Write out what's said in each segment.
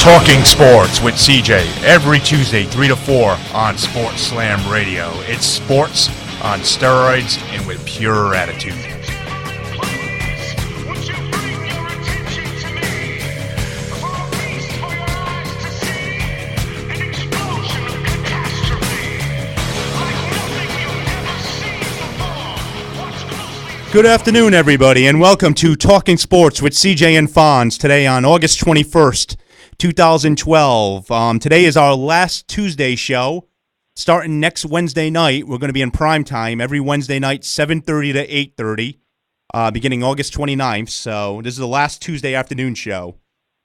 Talking Sports with CJ every Tuesday 3 to 4 on Sports Slam Radio. It's sports on steroids and with pure attitude. Good afternoon, everybody, and welcome to Talking Sports with CJ and Fonz today on August 21st, 2012. Today is our last Tuesday show. Starting next Wednesday night, we're going to be in prime time every Wednesday night, 7:30 to 8:30, beginning August 29th. So this is the last Tuesday afternoon show,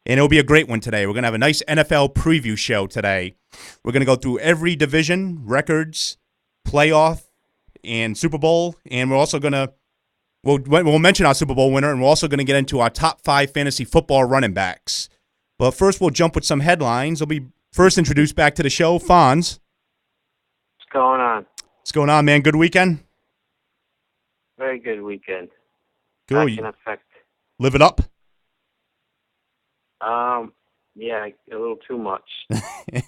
and it'll be a great one today. We're going to have a nice NFL preview show today. We're going to go through every division, records, playoff, and Super Bowl, and we're also going to We'll mention our Super Bowl winner, and we're also going to get into our top 5 fantasy football running backs. But first, we'll jump with some headlines. I'll be first introduced back to the show, Fonz. What's going on? What's going on, man? Good weekend? Very good weekend. Good. Back in effect. Live it up? Yeah, a little too much. Well,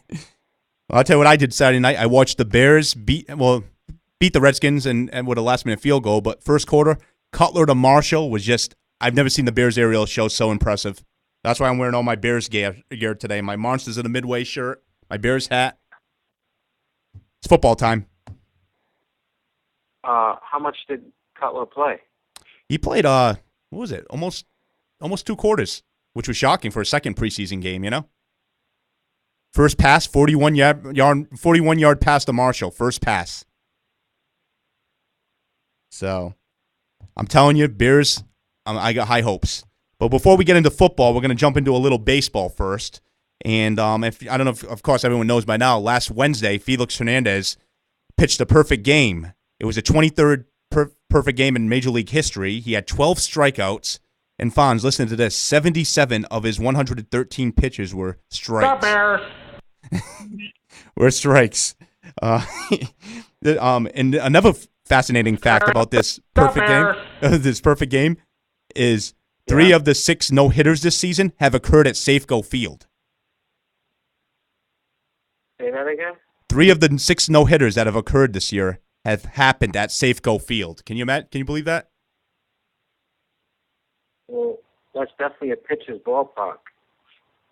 I'll tell you what I did Saturday night. I watched the Bears beat the Redskins and with a last-minute field goal, but first quarter, Cutler to Marshall was just, I've never seen the Bears aerial show so impressive. That's why I'm wearing all my Bears gear today. My Monsters of the Midway shirt, my Bears hat. It's football time. How much did Cutler play? He played, what was it, almost 2 quarters, which was shocking for a second preseason game, you know? First pass, 41-yard pass to Marshall, first pass. So, I'm telling you, Bears, I got high hopes. But before we get into football, we're going to jump into a little baseball first. And I don't know if, of course, everyone knows by now, last Wednesday, Felix Hernandez pitched a perfect game. It was a 23rd perfect game in Major League history. He had 12 strikeouts. And Fonz, listen to this, 77 of his 113 pitches were strikes. Were strikes. And another fascinating fact about this perfect game is 3 of the 6 no-hitters this season have occurred at Safeco Field. Say that again? 3 of the 6 no-hitters that have occurred this year have happened at Safeco Field. Can you believe that? Well, that's definitely a pitcher's ballpark.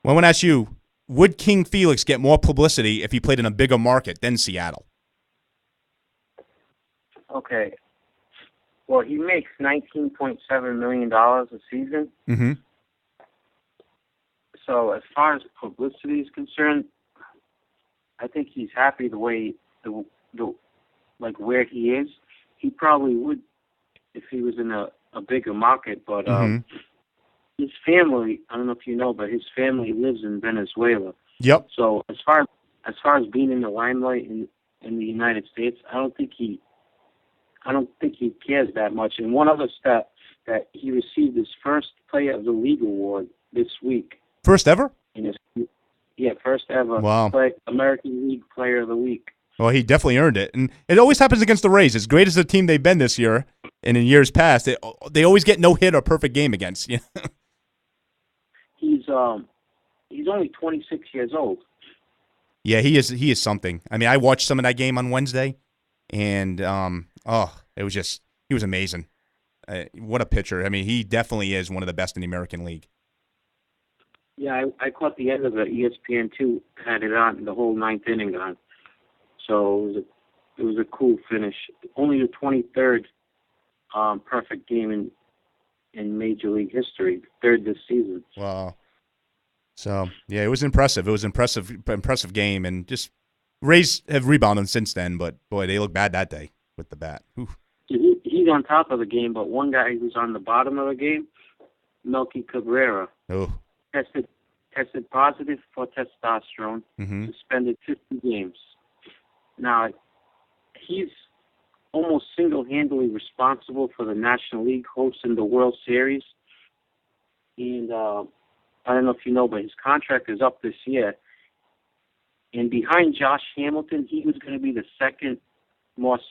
Well, I want to ask you, would King Felix get more publicity if he played in a bigger market than Seattle? Okay. Well, he makes $19.7 million a season. Mm-hmm. So as far as publicity is concerned, I think he's happy the way where he is. He probably would if he was in a bigger market, but his family, I don't know if you know, but his family lives in Venezuela. Yep. So as far as being in the limelight in the United States, I don't think he cares that much. And one other stat, that he received his first Player of the League award this week. First ever? First ever. Wow. American League Player of the Week. Well, he definitely earned it. And it always happens against the Rays. As great as the team they've been this year and in years past, they always get no hit or perfect game against. Yeah. He's only 26 years old. Yeah, he is something. I mean, I watched some of that game on Wednesday, and it was just, he was amazing. What a pitcher. I mean, he definitely is one of the best in the American League. Yeah, I caught the end of it. ESPN2 had it on, the whole 9th inning on. So it was a cool finish. Only the 23rd perfect game in Major League history, 3rd this season. Wow. So, yeah, it was impressive. It was impressive game, and just Rays have rebounded since then, but boy, they look bad that day with the bat. Oof. He's on top of the game, but one guy who's on the bottom of the game, Melky Cabrera, tested positive for testosterone, suspended 50 games. Now, he's almost single-handedly responsible for the National League hosting the World Series. And I don't know if you know, but his contract is up this year. And behind Josh Hamilton, he was going to be the second most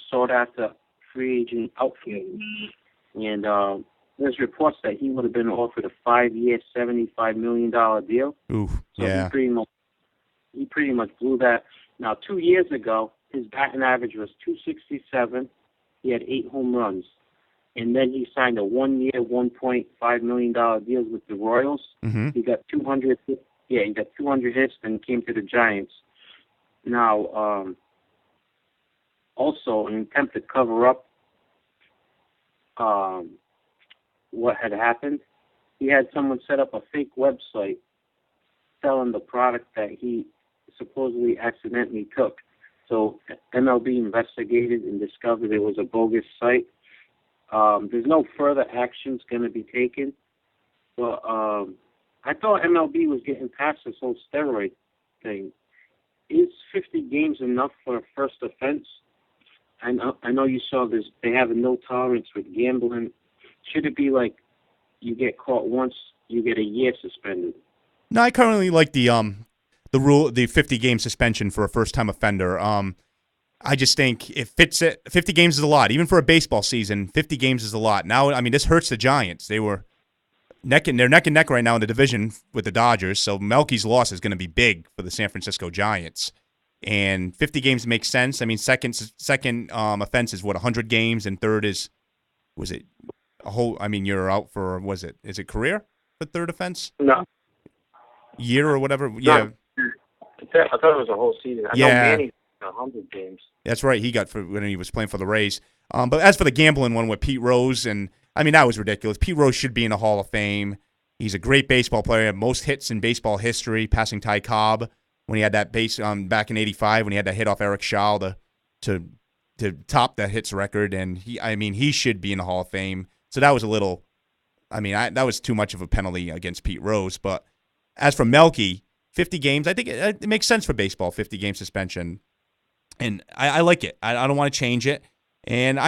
sought-after free agent outfielder. And there's reports that he would have been offered a 5-year, $75 million deal. Oof, so yeah. He pretty much blew that. Now, 2 years ago, his batting average was .267. He had 8 home runs. And then he signed a 1-year, $1.5 million deal with the Royals. Mm-hmm. He got 200. Yeah, he got 200 hits and came to the Giants. Now, also, in an attempt to cover up what had happened, he had someone set up a fake website selling the product that he supposedly accidentally took. So MLB investigated and discovered it was a bogus site. There's no further actions going to be taken. But I thought MLB was getting past this whole steroid thing. Is 50 games enough for a first offense? I know you saw this. They have a no tolerance with gambling. Should it be like you get caught once, you get a year suspended? No, I currently like the rule, the 50-game suspension for a first-time offender. I just think it fits it. 50 games is a lot, even for a baseball season. 50 games is a lot. Now, I mean, this hurts the Giants. They're neck and neck right now in the division with the Dodgers. So Melky's loss is going to be big for the San Francisco Giants. And 50 games makes sense. I mean, second offense is 100 games, and third is, was it a whole? I mean, you're out for, is it career? The third offense? No. Year or whatever. No. Yeah. I thought it was a whole season. I know Manny 100 games. That's right. He got for when he was playing for the Rays. But as for the gambling one with Pete Rose, and I mean, that was ridiculous. Pete Rose should be in the Hall of Fame. He's a great baseball player, most hits in baseball history, passing Ty Cobb when he had that base back in '85 when he had that hit off Eric Schall to top that hits record. And he should be in the Hall of Fame. So that was a little, that was too much of a penalty against Pete Rose. But as for Melky, 50 games, I think it makes sense for baseball, 50-game suspension. And I like it. I don't want to change it. And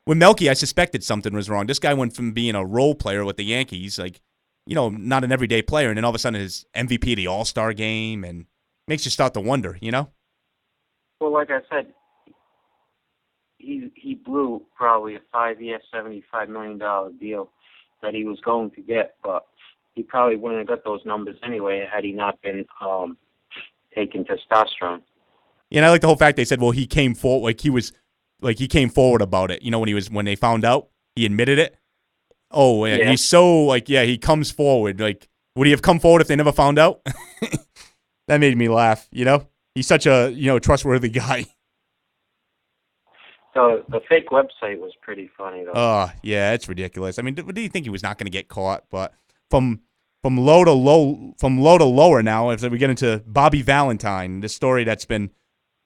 with Melky, I suspected something was wrong. This guy went from being a role player with the Yankees, not an everyday player, and then all of a sudden his MVP of the All-Star game, and makes you start to wonder, Well, like I said, he blew probably a 5-year, $75 million deal that he was going to get, but he probably wouldn't have got those numbers anyway had he not been taking testosterone. Yeah, and I like the whole fact they said, well, he came forward, he came forward about it. When they found out, he admitted it. Oh, yeah. He's so, he comes forward. Would he have come forward if they never found out? That made me laugh, He's such a, trustworthy guy. So the fake website was pretty funny, though. Oh, yeah, it's ridiculous. I mean, do you think he was not going to get caught? But from low to lower now, as we get into Bobby Valentine, this story that's been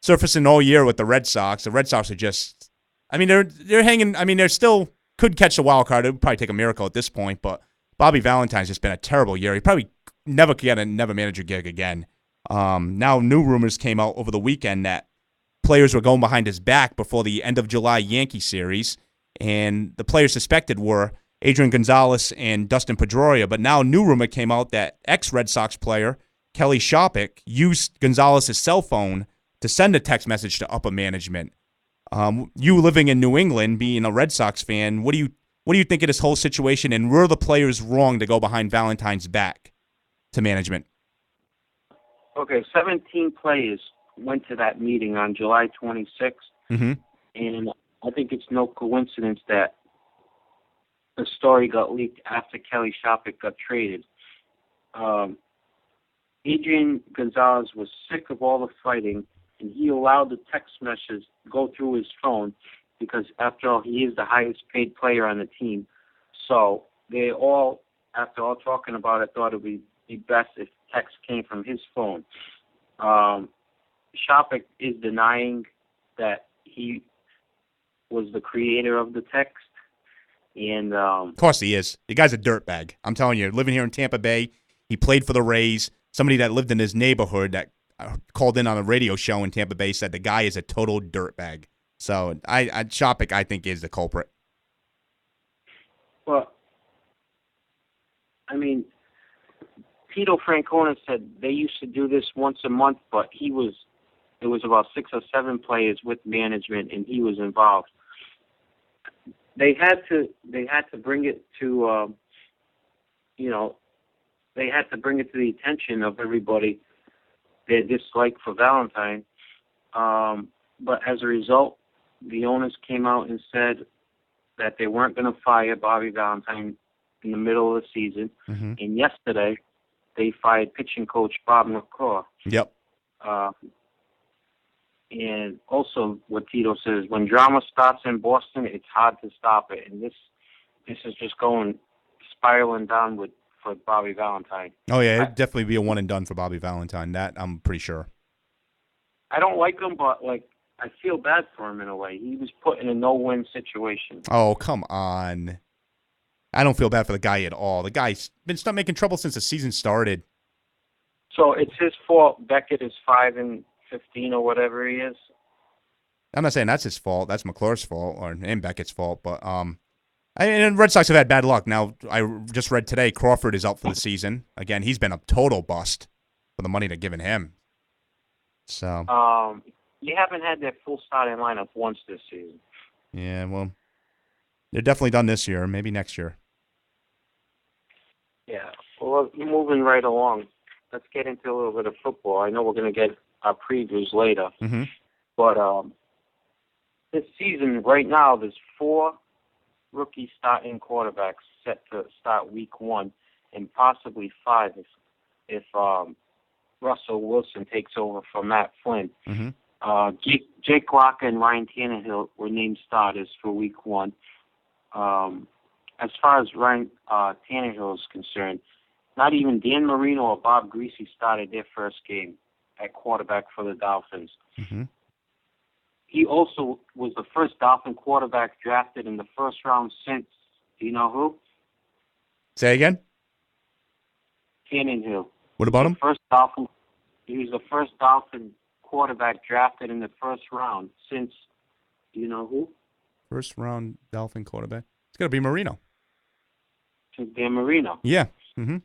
surfacing all year with the Red Sox. The Red Sox are just, they're hanging. They're still could catch the wild card. It would probably take a miracle at this point. But Bobby Valentine's just been a terrible year. He probably never could get a manager gig again. Now new rumors came out over the weekend that players were going behind his back before the end of July Yankee series, and the players suspected were Adrian Gonzalez and Dustin Pedroia. But now new rumor came out that ex-Red Sox player Kelly Shopik used Gonzalez's cell phone to send a text message to upper management. You living in New England, being a Red Sox fan, what do you think of this whole situation, and were the players wrong to go behind Valentine's back to management? Okay, 17 players went to that meeting on July 26th, mm-hmm. and I think it's no coincidence that the story got leaked after Kelly Shopik got traded. Adrian Gonzalez was sick of all the fighting, and he allowed the text messages go through his phone because, after all, he is the highest paid player on the team. So they all, after all talking about it, thought it would be best if text came from his phone. Shopik is denying that he was the creator of the text. And of course he is. The guy's a dirtbag. I'm telling you, living here in Tampa Bay, he played for the Rays. Somebody that lived in his neighborhood that called in on a radio show in Tampa Bay said the guy is a total dirtbag. So Shopik, I think, is the culprit. Well, Tito Francona said they used to do this once a month, but it was about 6 or 7 players with management, and he was involved. they had to bring it to they had to bring it to the attention of everybody, their dislike for Valentine. But as a result, the owners came out and said that they weren't going to fire Bobby Valentine in the middle of the season. Mm-hmm. And yesterday, they fired pitching coach Bob McClure. Yep. And also, what Tito says, when drama starts in Boston, it's hard to stop it. And this is just spiraling downward for Bobby Valentine. Oh, yeah, it'd definitely be a one and done for Bobby Valentine. That I'm pretty sure. I don't like him, but, I feel bad for him in a way. He was put in a no-win situation. Oh, come on. I don't feel bad for the guy at all. The guy's been making trouble since the season started. So it's his fault Beckett is 5-15 or whatever he is? I'm not saying that's his fault. That's McClure's fault and Beckett's fault. But and Red Sox have had bad luck. Now, I just read today Crawford is out for the season. Again, he's been a total bust for the money they're giving him. So you haven't had their full starting lineup once this season. Yeah, well, they're definitely done this year. Maybe next year. Yeah. Well, moving right along, let's get into a little bit of football. I know we're going to get our previews later. Mm-hmm. But this season, right now, there's 4 rookie starting quarterbacks set to start week 1, and possibly 5 if Russell Wilson takes over from Matt Flynn. Mm-hmm. Jake Locker and Ryan Tannehill were named starters for week 1. As far as Ryan Tannehill is concerned, not even Dan Marino or Bob Greasy started their first game at quarterback for the Dolphins. Mm-hmm. He also was the first Dolphin quarterback drafted in the first round since, do you know who? Say again? Tannehill. What about him? He was the first Dolphin quarterback drafted in the first round since, do you know who? First round Dolphin quarterback. It's got to be Marino. Since Dan Marino. Yeah. Mm-hmm.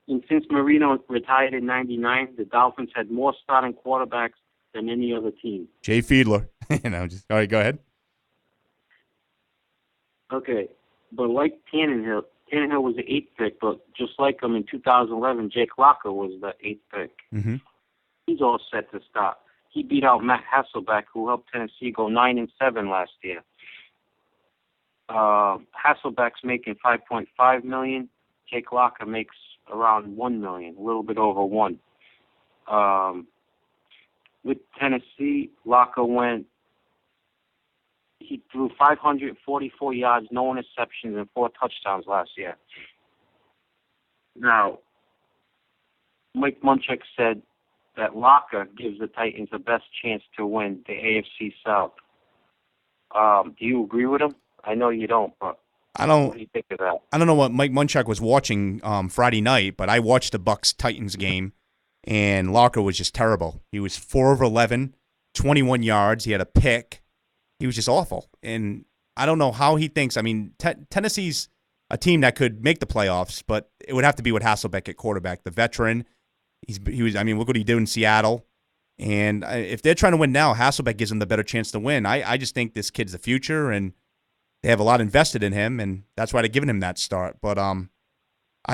And since Marino retired in '99, the Dolphins had more starting quarterbacks than any other team. Jay Fiedler. All right, go ahead. Okay, but like Tannehill was the 8th pick, but just like him in 2011, Jake Locker was the 8th pick. Mm-hmm. He's all set to start. He beat out Matt Hasselbeck, who helped Tennessee go 9-7 last year. Hasselbeck's making $5.5 million. Jake Locker makes around $1 million, a little bit over $1 million. With Tennessee, Locker he threw 544 yards, no interceptions, and 4 touchdowns last year. Now, Mike Munchak said that Locker gives the Titans the best chance to win the AFC South. Do you agree with him? I know you don't, but what do you think of that? I don't know what Mike Munchak was watching Friday night, but I watched the Bucs-Titans game, and Locker was just terrible. He was 4 of 11, 21 yards. He had a pick. He was just awful. And I don't know how he thinks. I mean, Tennessee's a team that could make the playoffs, but it would have to be with Hasselbeck at quarterback, the veteran. Look what he did in Seattle. And if they're trying to win now, Hasselbeck gives them the better chance to win. I just think this kid's the future, and they have a lot invested in him, and that's why they're giving him that start. But,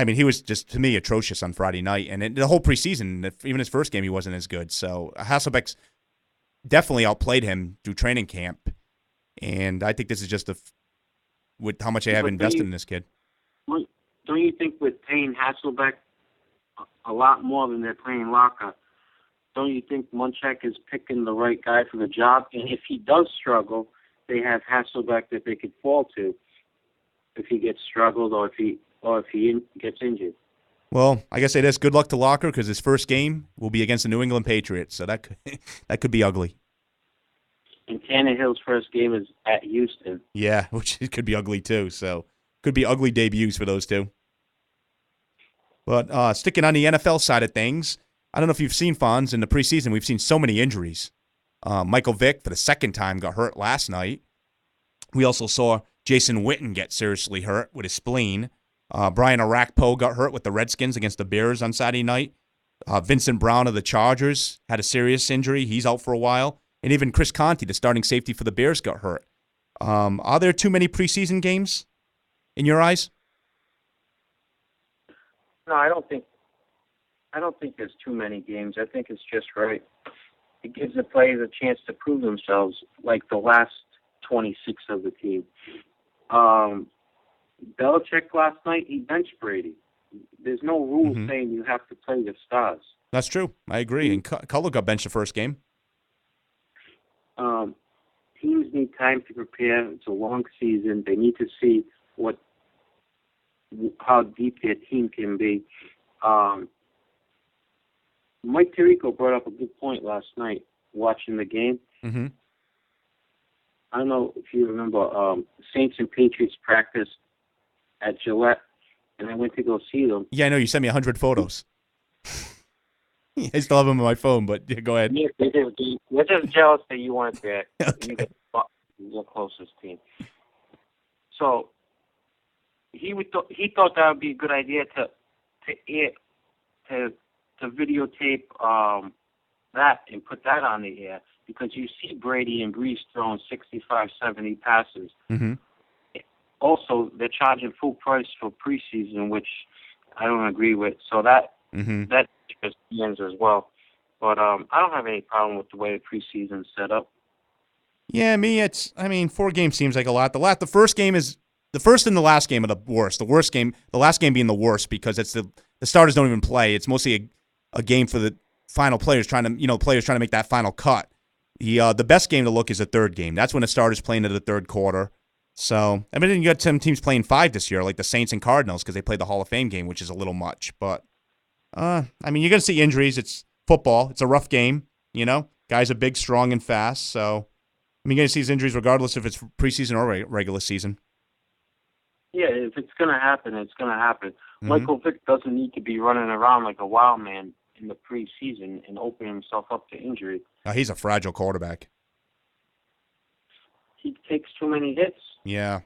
he was just, to me, atrocious on Friday night. And the whole preseason, even his first game, he wasn't as good. So Hasselbeck's definitely outplayed him through training camp. And I think this is just with how much they have invested in this kid. Don't you think with paying Hasselbeck a lot more than they're paying Locker, don't you think Munchak is picking the right guy for the job? And if he does struggle, they have Hasselbeck that they could fall to if he gets struggled or if he gets injured. Well, I guess say this: good luck to Locker because his first game will be against the New England Patriots, so that could be ugly. And Tannehill's first game is at Houston. Yeah, which it could be ugly too. So could be ugly debuts for those two. But sticking on the NFL side of things, I don't know if you've seen, Fonz, in the preseason, we've seen so many injuries. Michael Vick, for the second time, got hurt last night. We also saw Jason Witten get seriously hurt with his spleen. Brian Orakpo got hurt with the Redskins against the Bears on Saturday night. Vincent Brown of the Chargers had a serious injury. He's out for a while. And even Chris Conte, the starting safety for the Bears, got hurt. Are there too many preseason games in your eyes? No, I don't think there's too many games. I think it's just right. It gives the players a chance to prove themselves, like the last 26 of the team. Belichick last night, he benched Brady. There's no rule saying you have to play the stars. That's true. I agree. And Cutler got benched the first game. Teams need time to prepare. It's a long season. They need to see how deep their team can be. Mike Tirico brought up a good point last night watching the game. Mm-hmm. I don't know if you remember Saints and Patriots practice at Gillette, and I went to go see them. Yeah, I know. You sent me 100 photos. I still have them on my phone, but yeah, go ahead. We're just jealous that you weren't there. Okay. You get your closest team. So he thought that would be a good idea to videotape that and put that on the air, because you see Brady and Brees throwing 65, 70 passes. Mm-hmm. Also, they're charging full price for preseason, which I don't agree with. So that just ends as well. But I don't have any problem with the way the preseason's set up. Yeah, me, 4 games seems like a lot. The first and the last game are the worst. The last game being the worst because it's the starters don't even play. It's mostly a game for the final players trying to make that final cut. The best game to look is the third game. That's when the starters play into the third quarter. So, you got some teams playing 5 this year, like the Saints and Cardinals, because they played the Hall of Fame game, which is a little much. But, you're going to see injuries. It's football. It's a rough game, Guys are big, strong, and fast. So, you're going to see these injuries regardless if it's preseason or regular season. Yeah, if it's going to happen, it's going to happen. Mm-hmm. Michael Vick doesn't need to be running around like a wild man in the preseason and opening himself up to injury. He's a fragile quarterback. He takes too many hits. Yeah.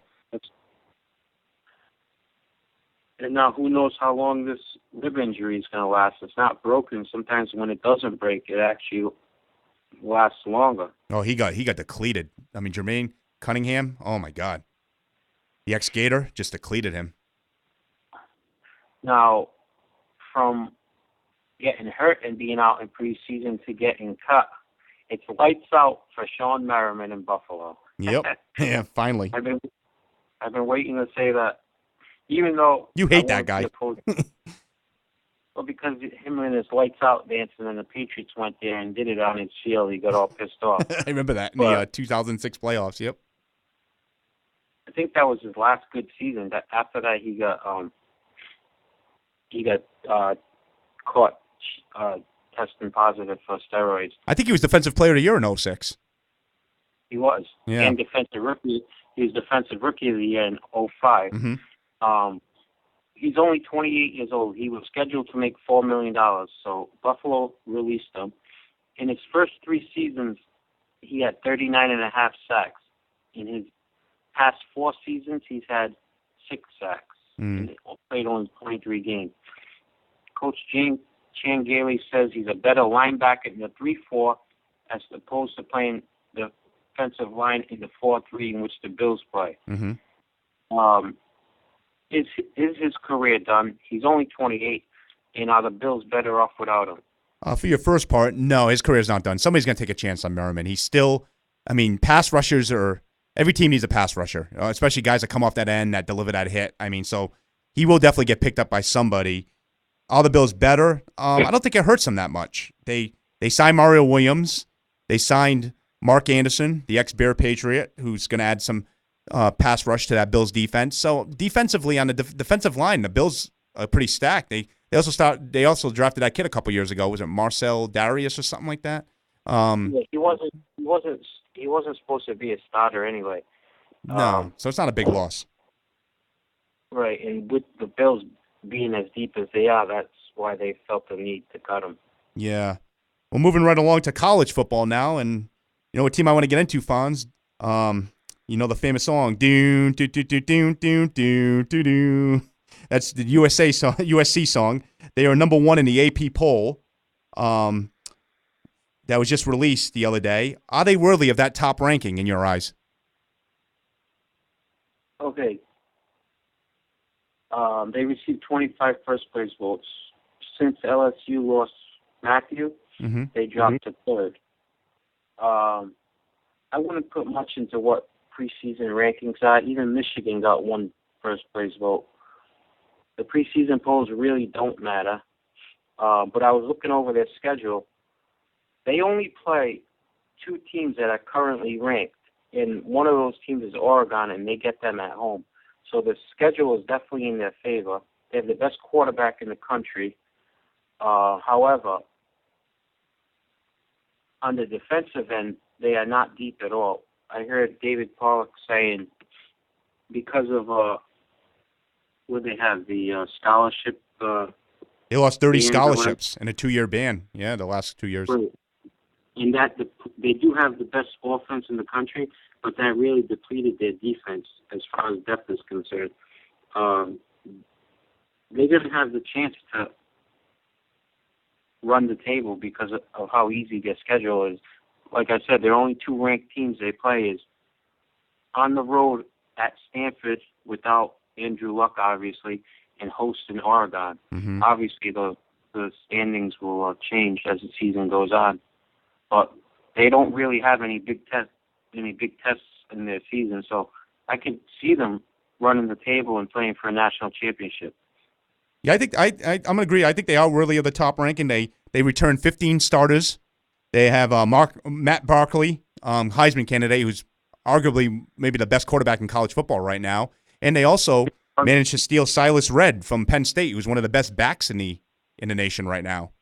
And now who knows how long this rib injury is going to last. It's not broken. Sometimes when it doesn't break, it actually lasts longer. Oh, he got depleted. Jermaine Cunningham, oh my God. The ex-Gator just depleted him. Now, from getting hurt and being out in preseason to getting cut, it's lights out for Sean Merriman in Buffalo. Yep. Yeah, finally. I've been waiting to say that, even though you hate that guy. Well, because him and his lights out dancing and the Patriots went there and did it on his field, he got all pissed off. I remember that in the 2006 playoffs. Yep. I think that was his last good season. That after that he got caught testing positive for steroids. I think he was Defensive Player of the Year in 06. He was. Yeah. And defensive rookie. He was Defensive Rookie of the Year in 05. Mm-hmm. He's only 28 years old. He was scheduled to make $4 million, so Buffalo released him. In his first 3 seasons, he had 39.5 sacks. In his past 4 seasons, he's had 6 sacks. And played only 23 games. Coach Chan Gailey says he's a better linebacker in the 3-4 as opposed to playing the defensive line in the 4-3 in which the Bills play. Mm-hmm. Is his career done? He's only 28, and are the Bills better off without him? For your first part, no, his career's not done. Somebody's going to take a chance on Merriman. He's still, pass rushers every team needs a pass rusher, especially guys that come off that end that deliver that hit. So he will definitely get picked up by somebody. Are the Bills better? I don't think it hurts them that much. They signed Mario Williams. They signed Mark Anderson, the ex-Bear Patriot, who's going to add some pass rush to that Bills defense. So defensively on the defensive line, the Bills are pretty stacked. They also drafted that kid a couple years ago. Was it Marcel Darius or something like that? Yeah, he wasn't supposed to be a starter anyway. No, so it's not a big loss. Right, and with the Bills being as deep as they are, that's why they felt the need to cut him. Yeah. Well, moving right along to college football now, and what team I want to get into, Fonz? The famous song, doon, doo, doo, doo, doon, doon, doon, doo, doo. That's the USC song. They are number 1 in the AP poll. That was just released the other day. Are they worthy of that top ranking in your eyes? Okay. They received 25 first-place votes. Since LSU lost Matthew, they dropped to third. I wouldn't put much into what preseason rankings are. Even Michigan got one first-place vote. The preseason polls really don't matter. But I was looking over their schedule. They only play two teams that are currently ranked, and one of those teams is Oregon, and they get them at home. So the schedule is definitely in their favor. They have the best quarterback in the country. However, on the defensive end, they are not deep at all. I heard David Pollock saying because of what they have, the scholarship. They lost 30 scholarships in a 2-year ban. Yeah, the last 2 years. Right. And that they do have the best offense in the country, but that really depleted their defense as far as depth is concerned. They didn't have the chance to run the table because of how easy their schedule is. Like I said, there are only two ranked teams they play is on the road at Stanford without Andrew Luck, obviously, and host in Oregon. Obviously, the standings will change as the season goes on, but they don't really have any big tests in their season. So I could see them running the table and playing for a national championship. Yeah, I think I'm gonna agree. I think they are worthy of the top ranking. They return 15 starters. They have Matt Barkley, Heisman candidate, who's arguably maybe the best quarterback in college football right now, and they also managed to steal Silas Redd from Penn State, who's one of the best backs in the nation right now.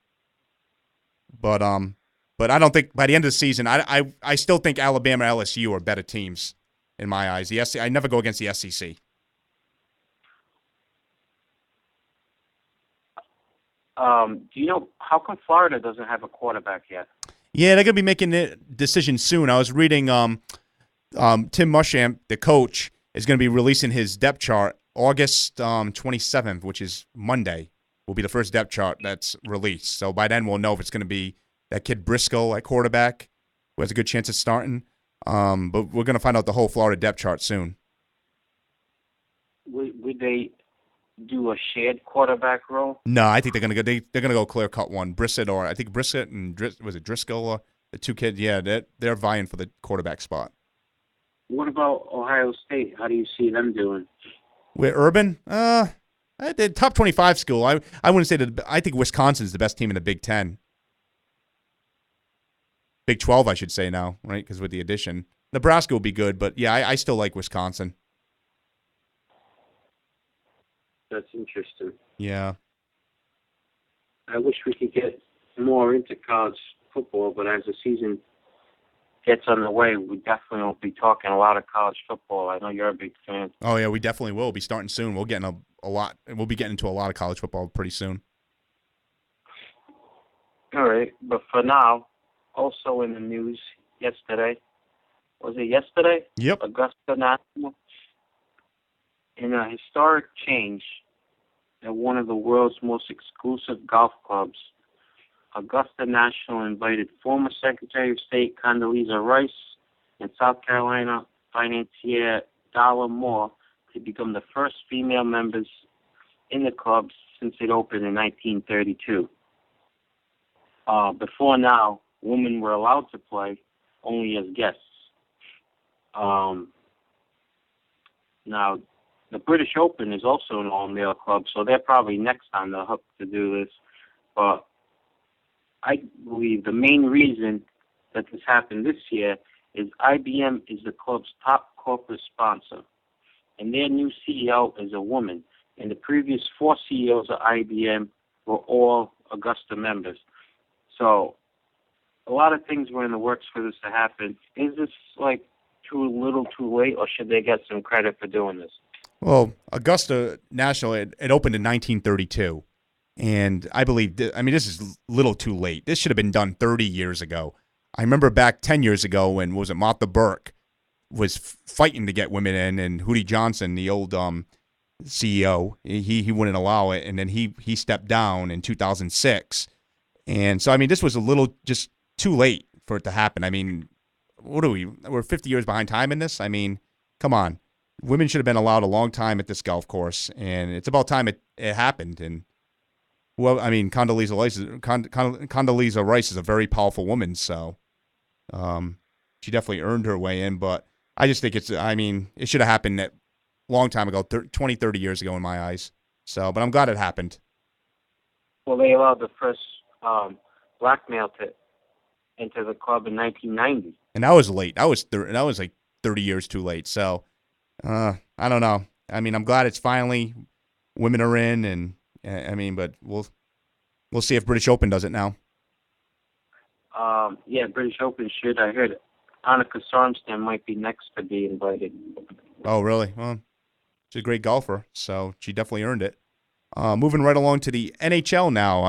But I don't think by the end of the season, I still think Alabama, LSU are better teams in my eyes. I never go against the SEC. Do you know how come Florida doesn't have a quarterback yet? Yeah, they're going to be making a decision soon. I was reading Tim Muschamp, the coach, is going to be releasing his depth chart August 27th, which is Monday, will be the first depth chart that's released. So by then we'll know if it's going to be that kid Briscoe at quarterback, who has a good chance of starting. But we're going to find out the whole Florida depth chart soon. Would they do a shared quarterback role? No, I think they're going to go. They're going to go clear cut one. Brissett, or I think Brissett and was it Driscoll, the two kids? Yeah, they're vying for the quarterback spot. What about Ohio State? How do you see them doing? With Urban, the top 25 school. I wouldn't say that. I think Wisconsin's the best team in the Big Ten. Big 12, I should say now, right? Because with the addition, Nebraska will be good, but yeah, I still like Wisconsin. That's interesting. Yeah. I wish we could get more into college football, but as the season gets underway, we definitely will be talking a lot of college football. I know you're a big fan. Oh yeah, we definitely will be starting soon. We'll get in a lot. We'll be getting into a lot of college football pretty soon. All right, but for now, also in the news yesterday. Was it yesterday? Yep. Augusta National. In a historic change at one of the world's most exclusive golf clubs, Augusta National invited former Secretary of State Condoleezza Rice and South Carolina financier Darla Moore to become the first female members in the club since it opened in 1932. Before now, women were allowed to play only as guests. Now, the British Open is also an all-male club, so they're probably next on the hook to do this. But I believe the main reason that this happened this year is IBM is the club's top corporate sponsor, and their new CEO is a woman, and the previous 4 CEOs of IBM were all Augusta members. So a lot of things were in the works for this to happen. Is this like too little too late, or should they get some credit for doing this? Well, Augusta National, it opened in 1932, and I believe, this is a little too late. This should have been done 30 years ago. I remember back 10 years ago when, Martha Burke was fighting to get women in, and Hootie Johnson, the old CEO, he wouldn't allow it, and then he stepped down in 2006. And so, this was a little just too late for it to happen. What are we? We're 50 years behind time in this? Come on. women should have been allowed a long time at this golf course, and it's about time it happened. And well, I mean, Condoleezza Rice is a very powerful woman, so she definitely earned her way in. But I just think it should have happened a long time ago, 20, 30 years ago in my eyes. So, but I'm glad it happened. Well, they allowed the first black male to enter the club in 1990. And that was late. That was like 30 years too late. So, I don't know. I mean, I'm glad it's finally women are in, and but we'll see if British Open does it now. Yeah, British Open should. I heard Annika Sorenstam might be next to be invited. Oh, really? Well, she's a great golfer, so she definitely earned it. Moving right along to the NHL now.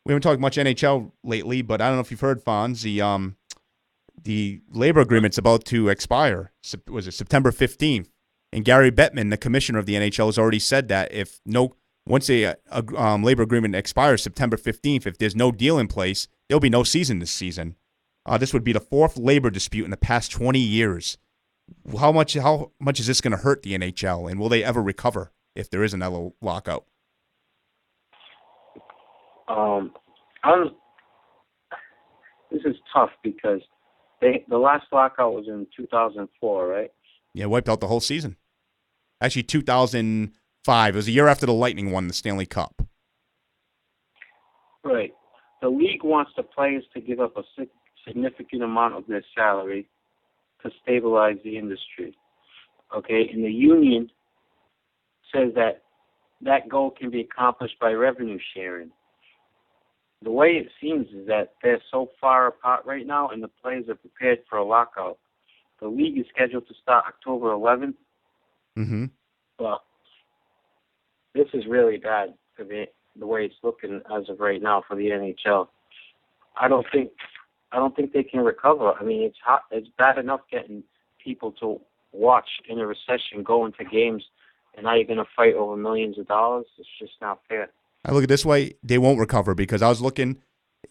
We haven't talked much NHL lately, but I don't know if you've heard, Fonz, the labor agreement's about to expire. Was it September 15th? And Gary Bettman, the commissioner of the NHL, has already said that once a labor agreement expires September 15th, if there's no deal in place, there'll be no season this season. This would be the fourth labor dispute in the past 20 years. How much is this going to hurt the NHL, and will they ever recover if there is another lockout? This is tough because the last lockout was in 2004, right? Yeah, wiped out the whole season. Actually, 2005. It was a year after the Lightning won the Stanley Cup. Right. The league wants the players to give up a significant amount of their salary to stabilize the industry. Okay, and the union says that goal can be accomplished by revenue sharing. The way it seems is that they're so far apart right now, and the players are prepared for a lockout. The league is scheduled to start October 11th. Mm-hmm. Well, this is really bad for the way it's looking as of right now for the NHL. I don't think they can recover. I mean, it's bad enough getting people to watch in a recession, go into games, and now you're going to fight over millions of dollars. It's just not fair. I look at it this way, they won't recover, because I was looking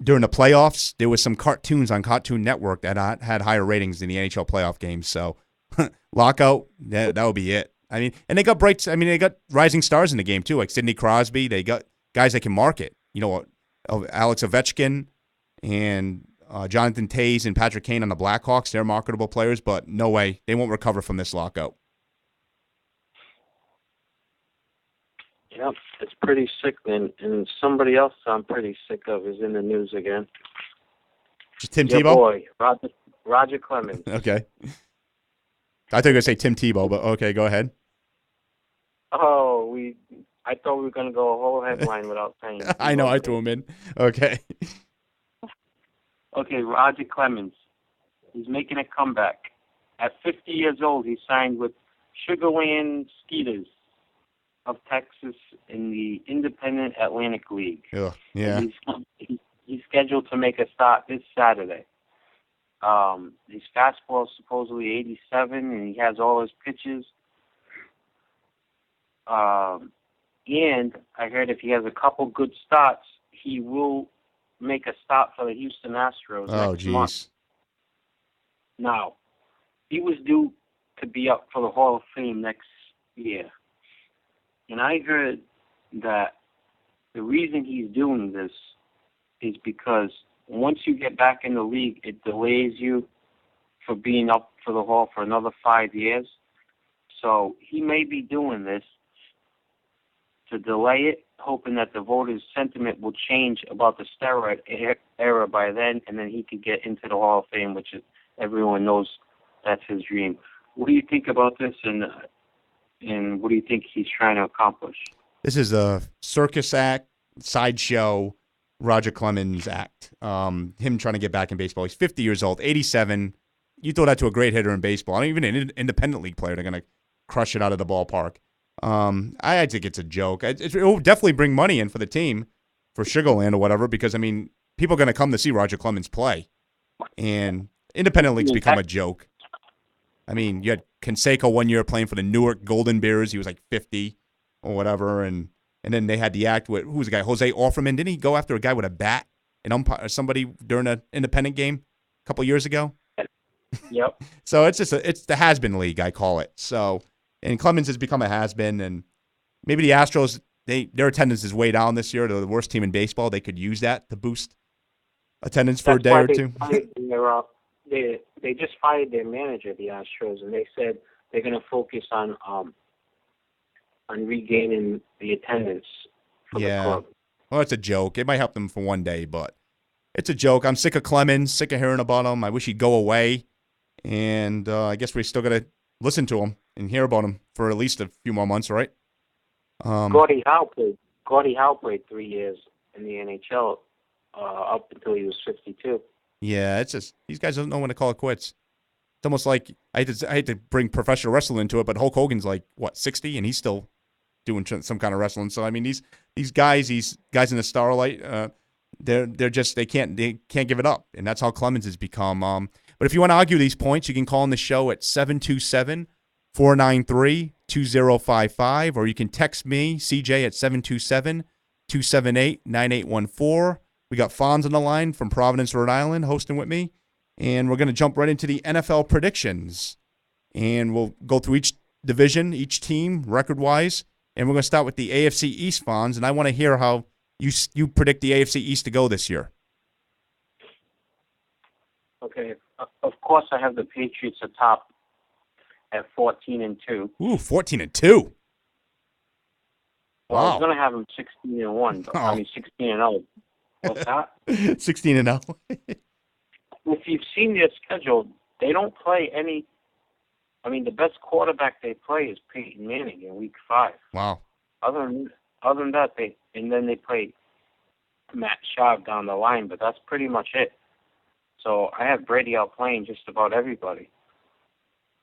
during the playoffs, there was some cartoons on Cartoon Network that had higher ratings than the NHL playoff games. So lockout, that would be it. I mean, and they got they got rising stars in the game too, like Sidney Crosby. They got guys that can market. You know, Alex Ovechkin and Jonathan Toews and Patrick Kane on the Blackhawks. They're marketable players, but no way. They won't recover from this lockout. Yep, it's pretty sickening. And somebody else I'm pretty sick of is in the news again. Just Tim Your Tebow? boy, Roger Clemens. Okay. I thought you were going to say Tim Tebow, but okay, go ahead. Oh, I thought we were going to go a whole headline without saying. I know, I threw him in. Okay. Okay, Roger Clemens. He's making a comeback. At 50 years old, he signed with Sugarland Skeeters of Texas in the Independent Atlantic League. Ugh, yeah. He's scheduled to make a start this Saturday. His fastball is supposedly 87, and he has all his pitches. And I heard if he has a couple good starts, he will make a stop for the Houston Astros next month. Now, he was due to be up for the Hall of Fame next year. And I heard that the reason he's doing this is because once you get back in the league, it delays you for being up for the Hall for another 5 years. So he may be doing this to delay it, hoping that the voters' sentiment will change about the steroid era by then, and then he could get into the Hall of Fame, which is, everyone knows that's his dream. What do you think about this, and what do you think he's trying to accomplish? This is a circus act, sideshow, Roger Clemens act. Him trying to get back in baseball. He's 50 years old, 87. You throw that to a great hitter in baseball. I don't even an independent league player. They're going to crush it out of the ballpark. I think it's a joke. It will definitely bring money in for the team, for Sugarland or whatever, because, I mean, people are going to come to see Roger Clemens play. And independent leagues become a joke. I mean, you had Canseco 1 year playing for the Newark Golden Bears. He was like 50 or whatever. And then they had the act with, who was the guy? Jose Offerman. Didn't he go after a guy with a bat, an umpire, somebody during an independent game a couple years ago? Yep. So it's the has-been league, I call it. So And Clemens has become a has-been, and maybe the Astros, their attendance is way down this year. They're the worst team in baseball. They could use that to boost attendance for a day or two. They just fired their manager, the Astros, and they said they're going to focus on regaining the attendance for the club. Well, it's a joke. It might help them for one day, but it's a joke. I'm sick of Clemens, sick of hearing about him. I wish he'd go away. And I guess we're still going to listen to him and hear about him for at least a few more months, right? Gordie Howe played 3 years in the NHL up until he was 52. Yeah, it's just these guys don't know when to call it quits. It's almost like I hate to bring professional wrestling into it, but Hulk Hogan's like, 60, and he's still doing some kind of wrestling. So I mean, these guys in the Starlight, they can't give it up, and that's how Clemens has become. But if you want to argue these points, you can call in the show at 727-493-2055, or you can text me, CJ, at 727-278-9814. We got Fonz on the line from Providence, Rhode Island, hosting with me, and we're going to jump right into the NFL predictions, and we'll go through each division, each team, record-wise, and we're going to start with the AFC East, Fonz, and I want to hear how you predict the AFC East to go this year. Okay. Of course, I have the Patriots atop at 14-2. Ooh, 14-2. Well, Wow. I was going to have them 16-1. Oh. I mean, 16-0. What's that? 16-0. If you've seen their schedule, they don't play any. I mean, the best quarterback they play is Peyton Manning in Week 5. Wow. Other than that, they play Matt Schaub down the line, but that's pretty much it. So I have Brady outplaying just about everybody.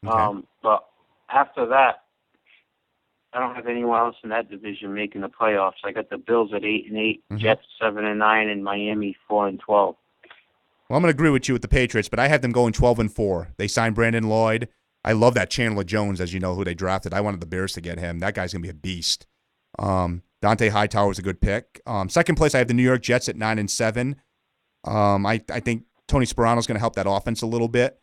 Okay. But after that, I don't have anyone else in that division making the playoffs. I got the Bills at 8-8, Jets 7-9, and Miami 4-12. Well, I'm going to agree with you with the Patriots, but I have them going 12-4. They signed Brandon Lloyd. I love that Chandler Jones, as you know, who they drafted. I wanted the Bears to get him. That guy's going to be a beast. Dante Hightower is a good pick. Second place, I have the New York Jets at 9-7. I think Tony Sperano's going to help that offense a little bit.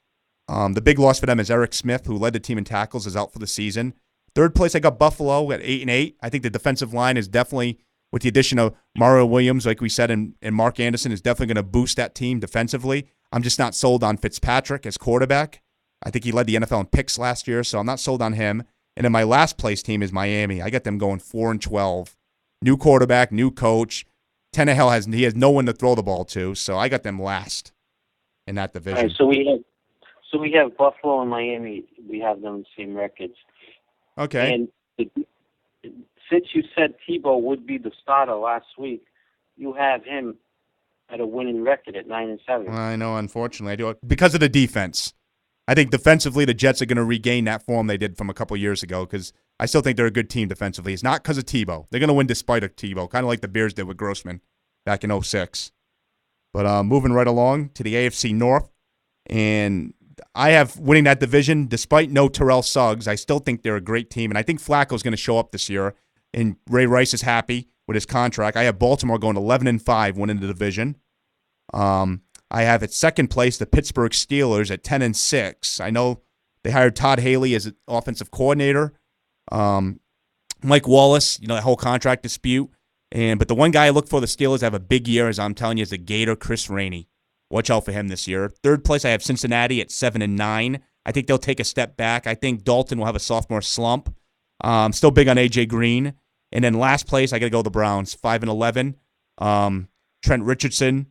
The big loss for them is Eric Smith, who led the team in tackles, is out for the season. Third place, I got Buffalo at 8-8. I think the defensive line is definitely, with the addition of Mario Williams, like we said, and Mark Anderson, is definitely going to boost that team defensively. I'm just not sold on Fitzpatrick as quarterback. I think he led the NFL in picks last year, so I'm not sold on him. And then my last place team is Miami. I got them going 4-12. New quarterback, new coach. Tannehill has no one to throw the ball to, so I got them last in that division. All right, so we have Buffalo and Miami. We have them the same records. Okay. And since you said Tebow would be the starter last week, you have him at a winning record at 9-7. I know, unfortunately, I do because of the defense. I think defensively, the Jets are going to regain that form they did from a couple years ago because I still think they're a good team defensively. It's not because of Tebow. They're going to win despite of Tebow, kind of like the Bears did with Grossman back in 2006. But moving right along to the AFC North, and I have winning that division despite no Terrell Suggs. I still think they're a great team, and I think Flacco's going to show up this year, and Ray Rice is happy with his contract. I have Baltimore going 11-5, winning the division. I have at second place the Pittsburgh Steelers at 10-6. I know they hired Todd Haley as an offensive coordinator. Mike Wallace, that whole contract dispute. But the one guy I look for the Steelers to have a big year, as I'm telling you, is the Gator, Chris Rainey. Watch out for him this year. Third place, I have Cincinnati at 7-9. I think they'll take a step back. I think Dalton will have a sophomore slump. Still big on A.J. Green. And then last place, I got to go the Browns, 5-11. Trent Richardson,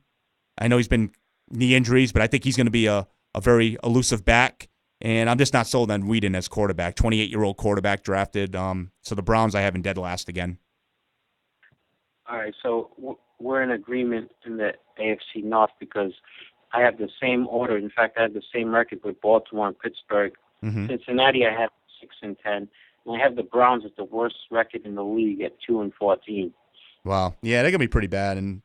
I know he's been knee injuries, but I think he's going to be a very elusive back. And I'm just not sold on Whedon as quarterback, 28-year-old quarterback drafted. So the Browns I have in dead last again. All right, so we're in agreement in the AFC North because I have the same order. In fact, I have the same record with Baltimore and Pittsburgh. Mm-hmm. Cincinnati, I have 6-10. And I have the Browns at the worst record in the league at 2-14. Wow. Yeah, they're going to be pretty bad. And,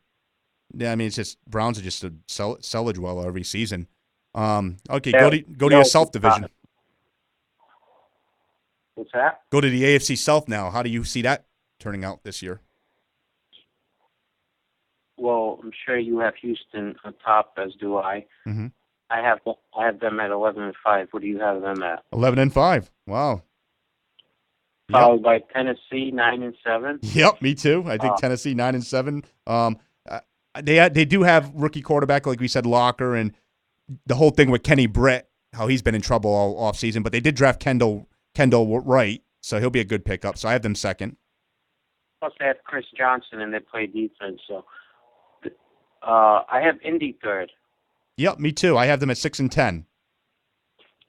yeah, I mean, it's just Browns are just a sellage well every season. Okay, Yeah, go to your South division. What's that? Go to the AFC South now. How do you see that turning out this year? Well, I'm sure you have Houston on top, as do I. Mm-hmm. I have them at 11-5. What do you have them at? 11-5. Wow. followed by Tennessee 9-7. Yep, me too. I think Tennessee 9-7. They do have rookie quarterback, like we said, Locker, and the whole thing with Kenny Britt, how he's been in trouble all offseason. But they did draft Kendall Wright, so he'll be a good pickup. So I have them second. Plus they have Chris Johnson, and they play defense. So I have Indy third. Yep, me too. I have them at 6-10.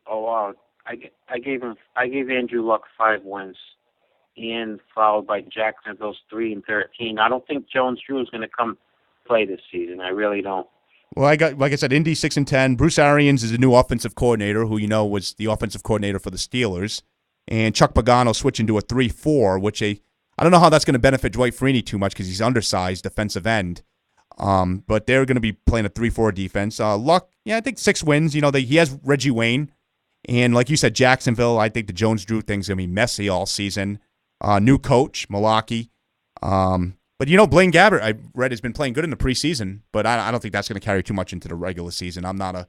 Oh wow! I gave Andrew Luck 5 wins, and followed by Jacksonville's 3-13. I don't think Jones Drew is going to come play this season. I really don't. Well, like I said, Indy 6-10. Bruce Arians is the new offensive coordinator, who was the offensive coordinator for the Steelers, and Chuck Pagano switching to a 3-4, which I don't know how that's going to benefit Dwight Freeney too much because he's undersized defensive end. But they're going to be playing a 3-4 defense. Luck, I think 6 wins. He has Reggie Wayne, and like you said, Jacksonville. I think the Jones Drew thing's going to be messy all season. New coach Milwaukee. But Blaine Gabbert, I read, has been playing good in the preseason, but I don't think that's going to carry too much into the regular season. I'm not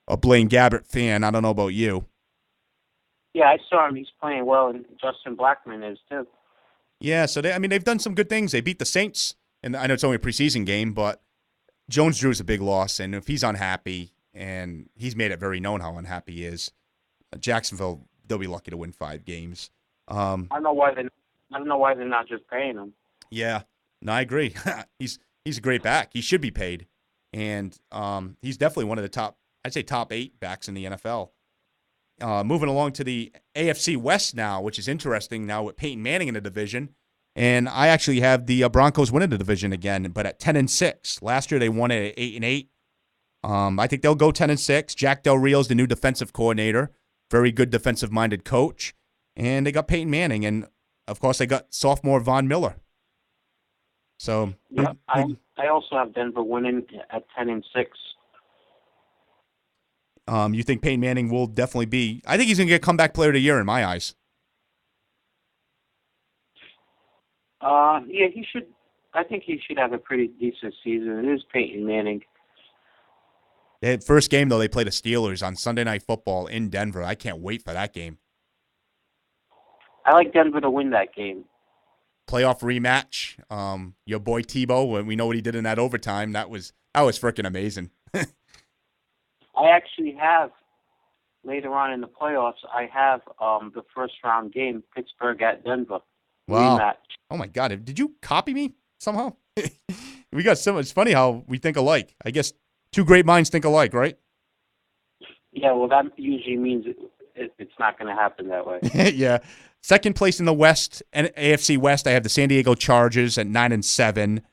a Blaine Gabbert fan. I don't know about you. Yeah, I saw him. He's playing well, and Justin Blackman is too. Yeah, so they've done some good things. They beat the Saints, and I know it's only a preseason game, but Jones Drew is a big loss, and if he's unhappy, and he's made it very known how unhappy he is, Jacksonville, they'll be lucky to win 5 games. I don't know why they're not just paying him. Yeah. No, I agree. He's a great back. He should be paid, and he's definitely one of the top 8 backs in the NFL. Moving along to the AFC West now, which is interesting now with Peyton Manning in the division, and I actually have the Broncos winning the division again, but at 10-6. Last year they won it at 8-8. I think they'll go 10-6. Jack Del Rio's the new defensive coordinator, very good defensive-minded coach, and they got Peyton Manning, and of course they got sophomore Von Miller. So yeah, I also have Denver winning at 10-6. You think Peyton Manning will definitely be? I think he's going to get comeback player of the year in my eyes. Yeah, he should. I think he should have a pretty decent season. It is Peyton Manning. First game though, they play the Steelers on Sunday Night Football in Denver. I can't wait for that game. I like Denver to win that game. Playoff rematch. Your boy Tebow, when we know what he did in that overtime, that was freaking amazing. I actually have, later on in the playoffs, I have the first round game, Pittsburgh at Denver. Wow. Rematch. Oh my God. Did you copy me somehow? We got so much. It's funny how we think alike. I guess 2 great minds think alike, right? Yeah, well, that usually means it's not going to happen that way. Yeah. Second place in the West, and AFC West, I have the San Diego Chargers at 9-7.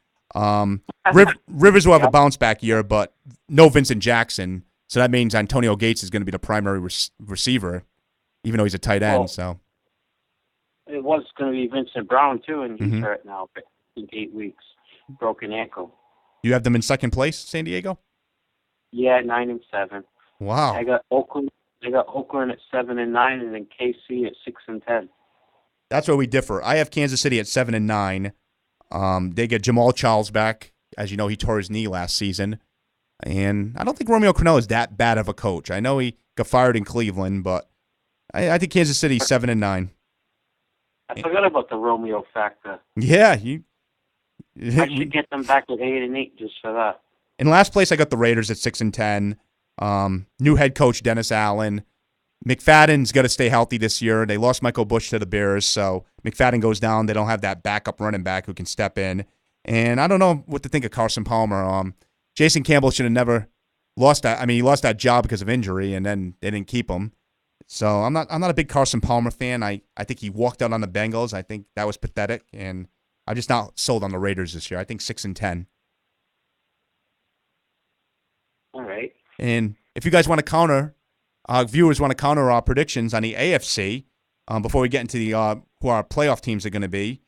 Rivers will have a bounce back year, but no Vincent Jackson. So that means Antonio Gates is going to be the primary receiver, even though he's a tight end. So it was going to be Vincent Brown too, and he's hurt now in 8 weeks, broken ankle. You have them in second place, San Diego? Yeah, 9-7. Wow. I got Oakland at 7-9, and then KC at 6-10. That's where we differ. I have Kansas City at 7-9. They get Jamal Charles back. As you know, he tore his knee last season. And I don't think Romeo Crennel is that bad of a coach. I know he got fired in Cleveland, but I think Kansas City's 7-9. I forgot about the Romeo factor. Yeah. I should get them back at 8-8 just for that. In last place, I got the Raiders at 6-10. New head coach Dennis Allen. McFadden's got to stay healthy this year. They lost Michael Bush to the Bears, so McFadden goes down. They don't have that backup running back who can step in. And I don't know what to think of Carson Palmer. Jason Campbell should have never lost that. I mean, he lost that job because of injury, and then they didn't keep him. So I'm not a big Carson Palmer fan. I think he walked out on the Bengals. I think that was pathetic, and I'm just not sold on the Raiders this year. I think 6-10. All right. And if you guys want to counter, viewers want to counter our predictions on the AFC before we get into the who our playoff teams are going to be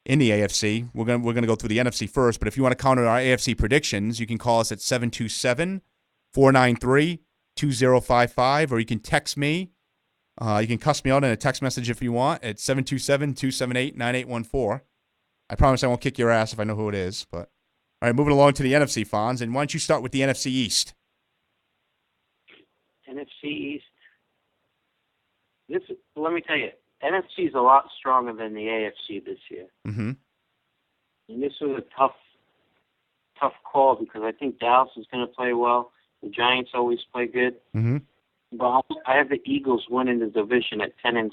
in the AFC. We're gonna go through the NFC first. But if you want to counter our AFC predictions, you can call us at 727-493-2055, or you can text me. You can cuss me out in a text message if you want at 727-278-9814. I promise I won't kick your ass if I know who it is. But all right, moving along to the NFC, Fonz. And why don't you start with the NFC East? NFC East. Let me tell you, NFC is a lot stronger than the AFC this year. Mm-hmm. And this was a tough call because I think Dallas is going to play well. The Giants always play good. Mm-hmm. But I have the Eagles winning the division at 10-6.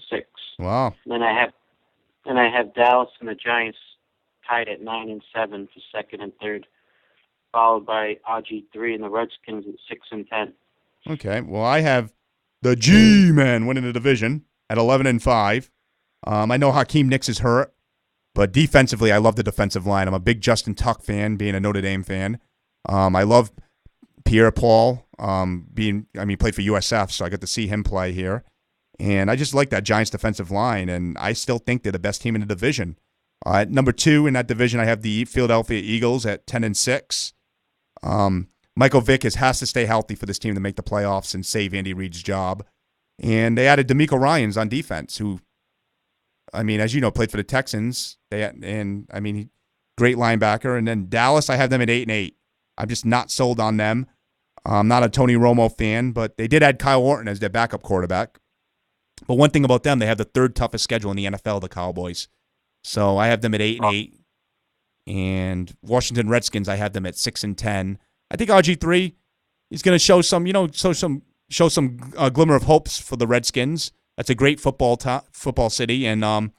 Wow. Then I have Dallas and the Giants tied at 9-7 for second and third, followed by RG3 and the Redskins at 6-10. Okay. Well, I have the G-Men winning the division at 11-5. I know Hakeem Nicks is hurt, but defensively, I love the defensive line. I'm a big Justin Tuck fan, being a Notre Dame fan. I love Pierre-Paul, he played for USF, so I got to see him play here. And I just like that Giants defensive line, and I still think they're the best team in the division. At number 2 in that division, I have the Philadelphia Eagles at 10-6. Michael Vick has to stay healthy for this team to make the playoffs and save Andy Reid's job. And they added DeMeco Ryans on defense, who, as you know, played for the Texans. Great linebacker. And then Dallas, I have them at 8-8. I'm just not sold on them. I'm not a Tony Romo fan, but they did add Kyle Orton as their backup quarterback. But one thing about them, they have the 3rd toughest schedule in the NFL, the Cowboys. So I have them at 8-8. And Washington Redskins, I have them at 6-10. I think RG3 is going to show some glimmer of hopes for the Redskins. That's a great football city, and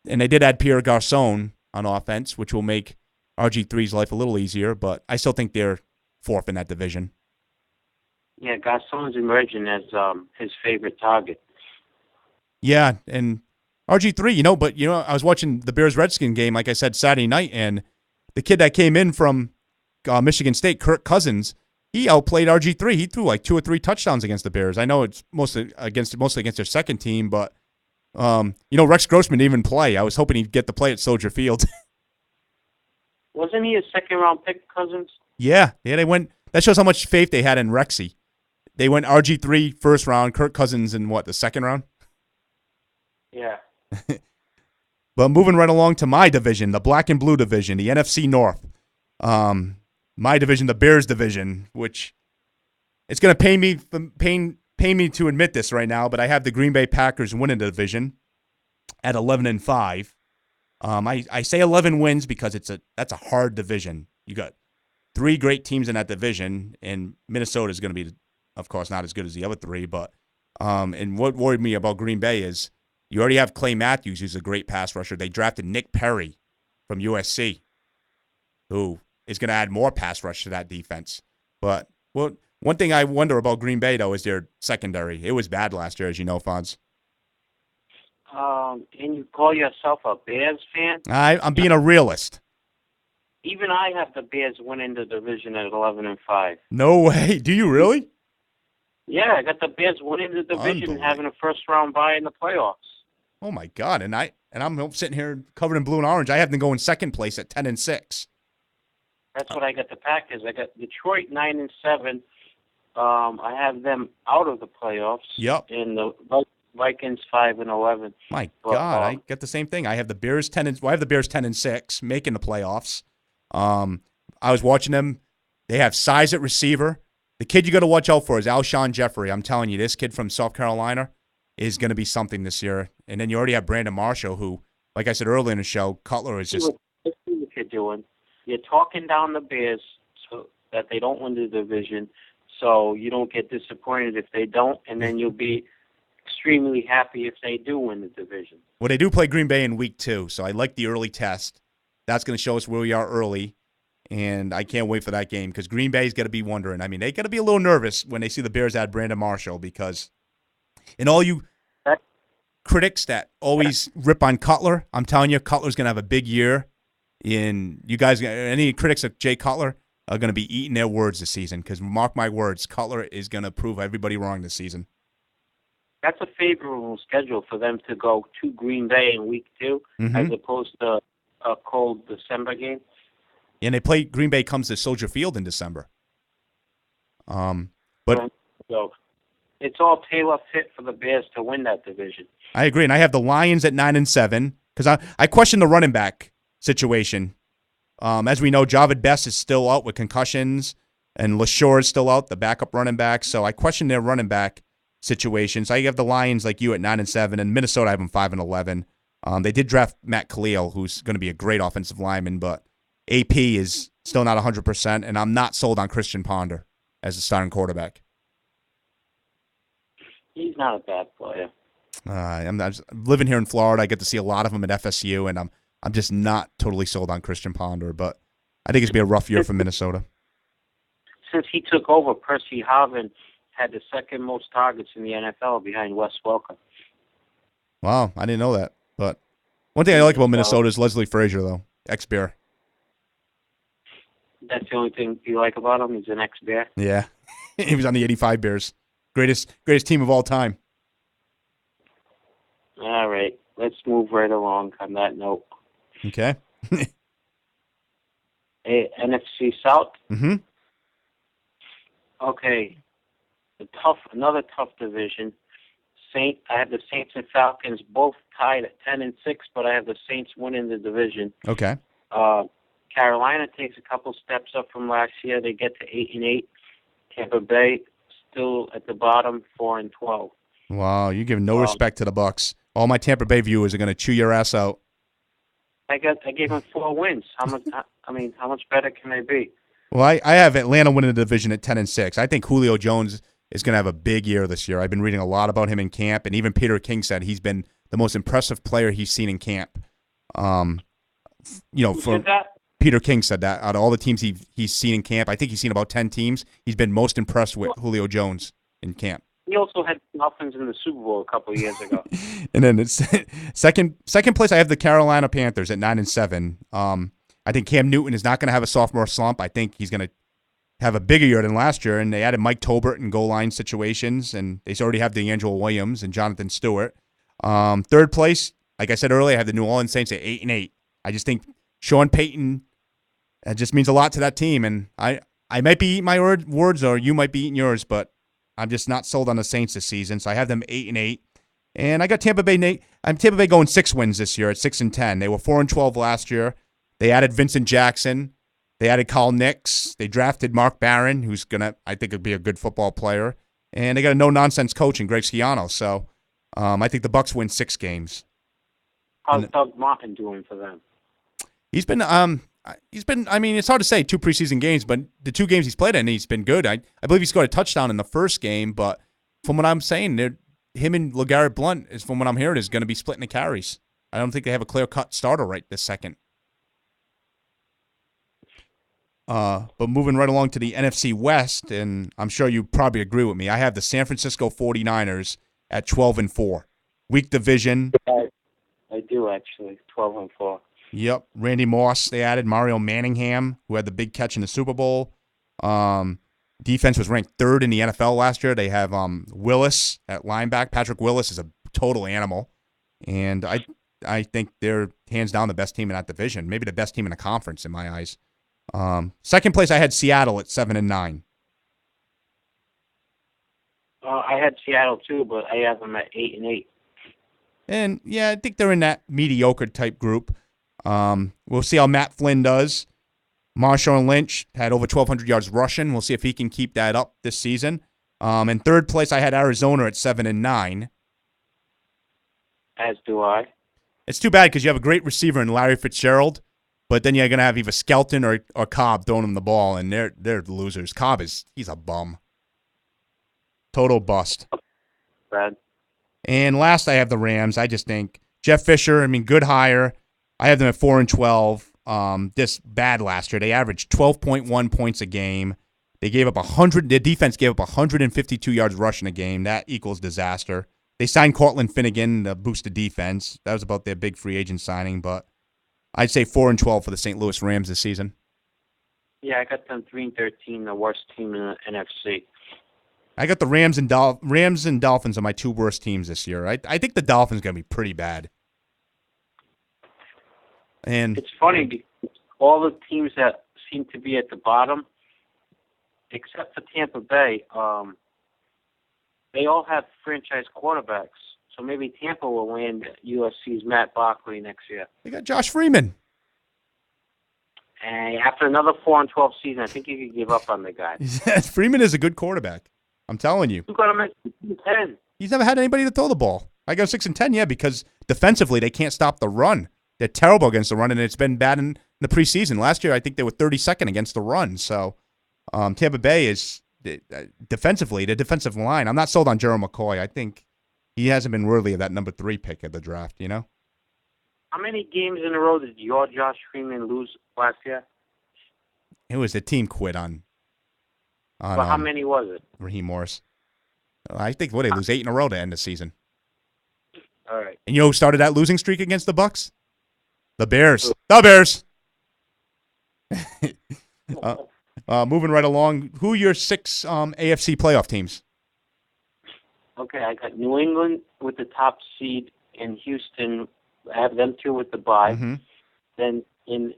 they did add Pierre Garçon on offense, which will make RG3's life a little easier. But I still think they're 4th in that division. Yeah, Garçon's emerging as his favorite target. Yeah, and RG3, but I was watching the Bears-Redskin game, like I said, Saturday night, and the kid that came in from Michigan State, Kirk Cousins, he outplayed RG3. He threw like 2 or 3 touchdowns against the Bears. I know it's mostly against their second team, but Rex Grossman didn't even play. I was hoping he'd get the play at Soldier Field. Wasn't he a second-round pick, Cousins? Yeah, they went. That shows how much faith they had in Rexy. They went RG3 first round, Kirk Cousins in the second round? Yeah. But moving right along to my division, the black and blue division, the NFC North. My division, the Bears division, which it's going to pain me to admit this right now, but I have the Green Bay Packers winning the division at 11-5. I say 11 wins because that's a hard division. You got 3 great teams in that division, and Minnesota is going to be, of course, not as good as the other 3. But and what worried me about Green Bay is you already have Clay Matthews, who's a great pass rusher. They drafted Nick Perry from USC, who is going to add more pass rush to that defense. But one thing I wonder about Green Bay, though, is their secondary. It was bad last year, as you know, Fonz. Can you call yourself a Bears fan? I'm being a realist. Even I have the Bears winning the division at 11-5. No way. Do you really? Yeah, I got the Bears winning the division and having a first-round bye in the playoffs. Oh, my God. And I'm sitting here covered in blue and orange. I have them going second place at 10-6. That's what I got the Packers. I got Detroit 9-7. I have them out of the playoffs. Yep. And the Vikings 5-11. My God, I get the same thing. I have the Bears 10-6, making the playoffs. I was watching them. They have size at receiver. The kid you got to watch out for is Alshon Jeffrey. I'm telling you, this kid from South Carolina is going to be something this year. And then you already have Brandon Marshall, who, like I said earlier in the show, Cutler is just. What you're doing? You're talking down the Bears so that they don't win the division, so you don't get disappointed if they don't, and then you'll be extremely happy if they do win the division. Well, they do play Green Bay in week 2, so I like the early test. That's going to show us where we are early, and I can't wait for that game because Green Bay's got to be wondering. They got to be a little nervous when they see the Bears add Brandon Marshall because, and all you critics that always rip on Cutler, I'm telling you, Cutler's going to have a big year. And you guys, any critics of Jay Cutler are going to be eating their words this season because mark my words, Cutler is going to prove everybody wrong this season. That's a favorable schedule for them to go to Green Bay in week 2 as opposed to a cold December game. And they play Green Bay comes to Soldier Field in December. But so it's all tailor fit for the Bears to win that division. I agree, and I have the Lions at 9-7 because I question the running back situation. As we know, Javid Best is still out with concussions, and LaShore is still out, the backup running back. So I question their running back situation. So I have the Lions like you at 9-7, and Minnesota I have them 5-11. They did draft Matt Kalil, who's going to be a great offensive lineman, but AP is still not 100%, and I'm not sold on Christian Ponder as a starting quarterback. He's not a bad player. I'm living here in Florida. I get to see a lot of them at FSU, and I'm just not totally sold on Christian Ponder, but I think it's going to be a rough year for Minnesota. Since he took over, Percy Harvin had the second most targets in the NFL behind Wes Welker. Wow, I didn't know that. But one thing I like about Minnesota is Leslie Frazier, though, ex-Bear. That's the only thing you like about him? He's an ex-Bear? Yeah. He was on the 85 Bears. Greatest team of all time. All right. Let's move right along on that note. Okay. NFC South? Mm-hmm. Okay. Another tough division. I have the Saints and Falcons both tied at 10-6, but I have the Saints winning the division. Okay. Carolina takes a couple steps up from last year. They get to 8-8. Tampa Bay still at the bottom, 4-12. Wow, you give no respect to the Bucs. All my Tampa Bay viewers are going to chew your ass out. I gave them 4 wins. How much better can they be? Well, I have Atlanta winning the division at 10-6. I think Julio Jones is going to have a big year this year. I've been reading a lot about him in camp, and even Peter King said he's been the most impressive player he's seen in camp. Who said that? Peter King said that out of all the teams he's seen in camp, I think he's seen about 10 teams. He's been most impressed with Julio Jones in camp. He also had Dolphins in the Super Bowl a couple of years ago. And then it's second place. I have the Carolina Panthers at 9-7. I think Cam Newton is not going to have a sophomore slump. I think he's going to have a bigger year than last year. And they added Mike Tolbert in goal line situations, and they already have DeAngelo Williams and Jonathan Stewart. Third place, like I said earlier, I have the New Orleans Saints at 8-8. I just think Sean Payton. That just means a lot to that team, and I might be eating my words, or you might be eating yours, but I'm just not sold on the Saints this season. So I have them 8-8, and I got Tampa Bay. I'm Tampa Bay going 6 wins this year at 6-10. They were 4-12 last year. They added Vincent Jackson. They added Carl Nix. They drafted Mark Barron, who's I think, would be a good football player, and they got a no-nonsense coach in Greg Schiano. So I think the Bucs win 6 games. How's Doug Martin doing for them? He's been, I mean, it's hard to say 2 preseason games, but the 2 games he's played in, he's been good. I believe he scored a touchdown in the first game, but from what I'm saying, him and LeGarrette Blount, from what I'm hearing, is going to be splitting the carries. I don't think they have a clear-cut starter right this second. But moving right along to the NFC West, and I'm sure you probably agree with me, I have the San Francisco 49ers at 12-4. Weak division. I do, actually, 12-4. Yep. Randy Moss, they added Mario Manningham, who had the big catch in the Super Bowl. Defense was ranked 3rd in the NFL last year. They have Willis at linebacker. Patrick Willis is a total animal. And I think they're hands down the best team in that division, maybe the best team in the conference in my eyes. Second place, I had Seattle at 7-9. I had Seattle too, but I have them at 8-8. And yeah, I think they're in that mediocre type group. We'll see how Matt Flynn does. Marshawn Lynch had over 1,200 yards rushing. We'll see if he can keep that up this season. In third place, I had Arizona at 7-9. As do I. It's too bad because you have a great receiver in Larry Fitzgerald, but then you're going to have either Skelton or Cobb throwing him the ball, and they're losers. Cobb he's a bum. Total bust. Bad. And last, I have the Rams. I just think Jeff Fisher, good hire. I have them at 4-12. This bad last year. They averaged 12.1 points a game. They gave up 100. Their defense gave up 152 yards rushing a game. That equals disaster. They signed Cortland Finnegan to boost the defense. That was about their big free agent signing. But I'd say 4-12 for the St. Louis Rams this season. Yeah, I got them 3-13, the worst team in the NFC. I got the Rams and Dolphins are my 2 worst teams this year. I think the Dolphins are going to be pretty bad. And it's funny because all the teams that seem to be at the bottom, except for Tampa Bay, they all have franchise quarterbacks. So maybe Tampa will land USC's Matt Barkley next year. They got Josh Freeman. And after another 4-12 season, I think you could give up on the guy. Freeman is a good quarterback. I'm telling you. You got him at 6-10. He's never had anybody to throw the ball. I go 6-10, yeah, because defensively they can't stop the run. They're terrible against the run, and it's been bad in the preseason. Last year, I think they were 32nd against the run. So Tampa Bay is defensively, the defensive line. I'm not sold on Gerald McCoy. I think he hasn't been worthy of that number 3 pick of the draft, you know? How many games in a row did your Josh Freeman lose last year? It was the team quit on But how many was it? Raheem Morris. I think, they lose 8 in a row to end the season. All right. And you know who started that losing streak against the Bucs? The Bears. The Bears. Moving right along, who are your 6 AFC playoff teams? Okay, I got New England with the top seed and Houston. I have them 2 with the bye. Mm-hmm. Then in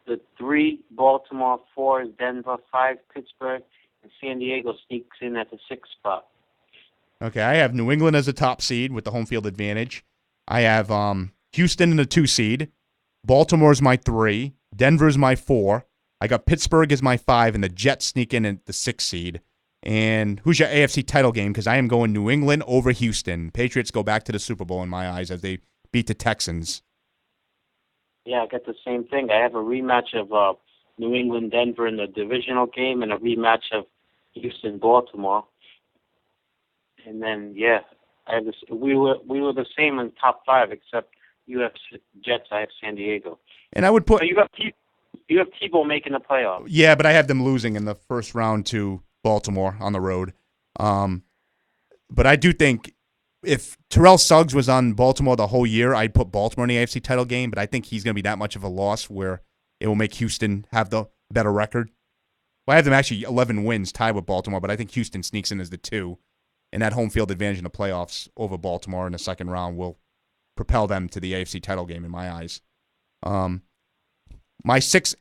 the 3, Baltimore, 4 is Denver, 5, Pittsburgh, and San Diego sneaks in at the 6th spot. Okay, I have New England as a top seed with the home field advantage. I have Houston in the 2 seed. Baltimore's my 3. Denver's my 4. I got Pittsburgh as my 5, and the Jets sneak in at the 6th seed. And who's your AFC title game? Because I am going New England over Houston. Patriots go back to the Super Bowl in my eyes as they beat the Texans. Yeah, I got the same thing. I have a rematch of New England, Denver in the divisional game, and a rematch of Houston, Baltimore. And then, yeah, I have this. We were the same in top 5, except you have Jets. I have San Diego. And I would put. So you have Tebow making the playoffs. Yeah, but I have them losing in the first round to Baltimore on the road. But I do think if Terrell Suggs was on Baltimore the whole year, I'd put Baltimore in the AFC title game. But I think he's going to be that much of a loss where it will make Houston have the better record. Well, I have them actually 11 wins tied with Baltimore, but I think Houston sneaks in as the 2. And that home field advantage in the playoffs over Baltimore in the second round will propel them to the AFC title game in my eyes. My 6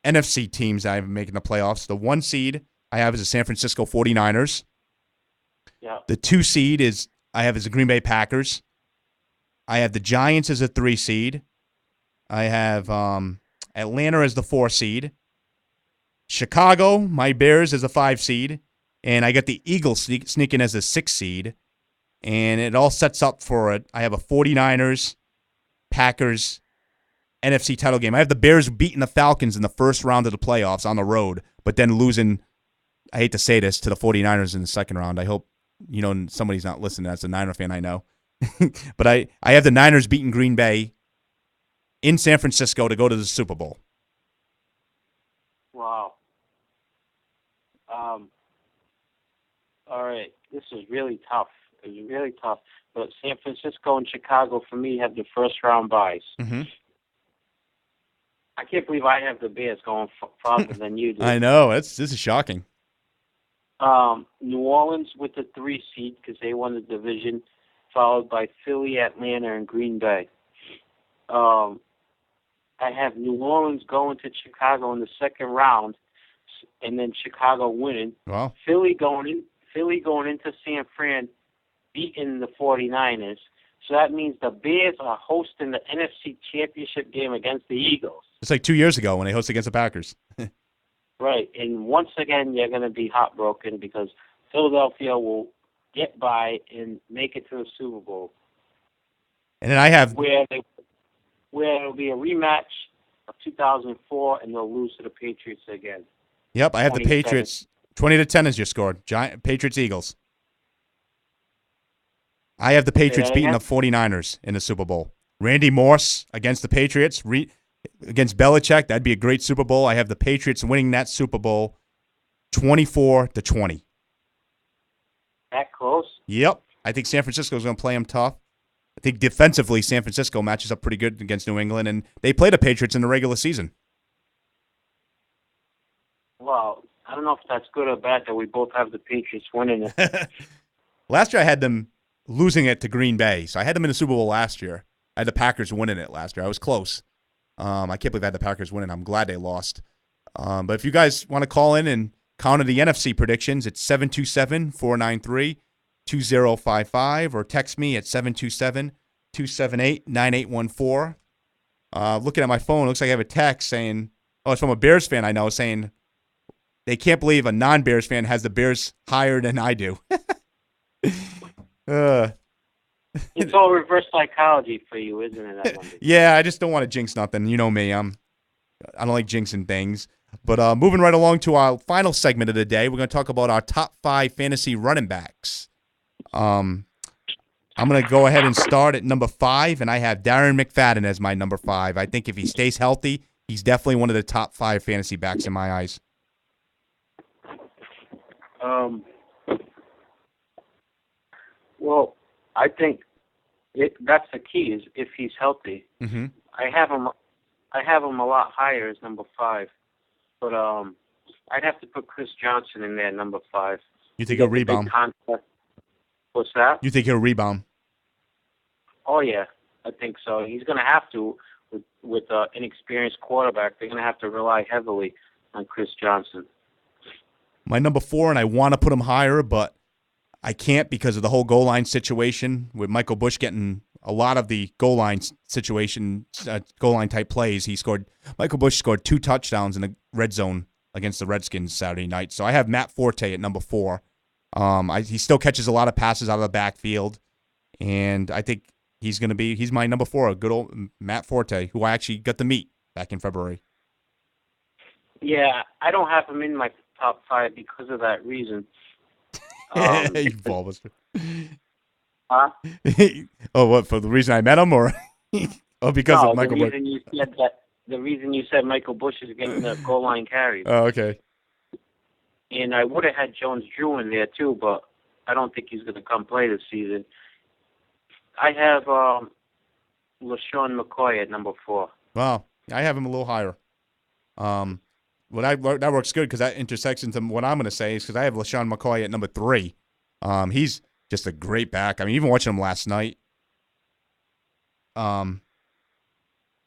NFC teams I have making the playoffs, the 1 seed I have is the San Francisco 49ers. Yeah. The 2 seed I have as the Green Bay Packers. I have the Giants as a 3 seed. I have Atlanta as the 4 seed. Chicago, my Bears as a 5 seed. And I got the Eagles sneaking as a 6 seed. And it all sets up for it. I have a 49ers, Packers, NFC title game. I have the Bears beating the Falcons in the first round of the playoffs on the road, but then losing, I hate to say this, to the 49ers in the second round. I hope, somebody's not listening. That's a Niner fan I know. But I have the Niners beating Green Bay in San Francisco to go to the Super Bowl. Wow. All right. This is really tough. It's really tough. But San Francisco and Chicago, for me, have the first-round buys. Mm-hmm. I can't believe I have the Bears going farther than you do. I know. This is shocking. New Orleans with the 3 seed because they won the division, followed by Philly, Atlanta, and Green Bay. I have New Orleans going to Chicago in the second round, and then Chicago winning. Wow. Philly going into San Fran, beating the 49ers. So that means the Bears are hosting the NFC Championship game against the Eagles. It's like 2 years ago when they hosted against the Packers. Right, and once again, you're going to be heartbroken because Philadelphia will get by and make it to the Super Bowl. And then I have where it'll be a rematch of 2004, and they'll lose to the Patriots again. Yep, I have the Patriots. 20-10 is your score. Patriots Eagles. I have the Patriots beating the 49ers in the Super Bowl. Randy Moss against the Patriots. Against Belichick, that'd be a great Super Bowl. I have the Patriots winning that Super Bowl 24-20. That close? Yep. I think San Francisco's going to play them tough. I think defensively, San Francisco matches up pretty good against New England, and they play the Patriots in the regular season. Well, I don't know if that's good or bad that we both have the Patriots winning it. Last year, I had them losing it to Green Bay, so I had them in the Super Bowl last year. I had the Packers winning it last year. I was close. I can't believe I had the Packers winning. I'm glad they lost. But if you guys want to call in and counter the NFC predictions, it's 727-493-2055 or text me at 727-278-9814. Looking at my phone, it looks like I have a text saying, it's from a Bears fan I know, saying, they can't believe a non-Bears fan has the Bears higher than I do. It's all reverse psychology for you, isn't it? Yeah, I just don't want to jinx nothing. You know me. I don't like jinxing things. But moving right along to our final segment of the day, we're going to talk about our top 5 fantasy running backs. I'm going to go ahead and start at number 5, and I have Darren McFadden as my number 5. I think if he stays healthy, he's definitely one of the top 5 fantasy backs in my eyes. Well, I think that's the key is if he's healthy. Mm-hmm. I have him a lot higher as number 5, but I'd have to put Chris Johnson in there, number 5. You think he'll rebound? What's that? You think he'll rebound? Oh yeah, I think so. He's going to have to with an inexperienced quarterback. They're going to have to rely heavily on Chris Johnson. My number 4, and I want to put him higher, but I can't because of the whole goal line situation with Michael Bush getting a lot of the goal line situation, goal line type plays. Michael Bush scored 2 touchdowns in the red zone against the Redskins Saturday night. So I have Matt Forte at number 4. He still catches a lot of passes out of the backfield, and I think he's my number 4, a good old Matt Forte, who I actually got to meet back in February. Yeah, I don't have him in my top 5 because of that reason. You ballbuster. Huh? Oh, what, for the reason I met him, or because of Michael Bush? The reason you said Michael Bush is getting the goal line carries. Oh, okay. And I would have had Jones-Drew in there too, but I don't think he's going to come play this season. I have LaShawn McCoy at number 4. Wow, I have him a little higher. That works good because that intersects into what I'm going to say is because I have LaShawn McCoy at number 3. He's just a great back. I mean, even watching him last night. Not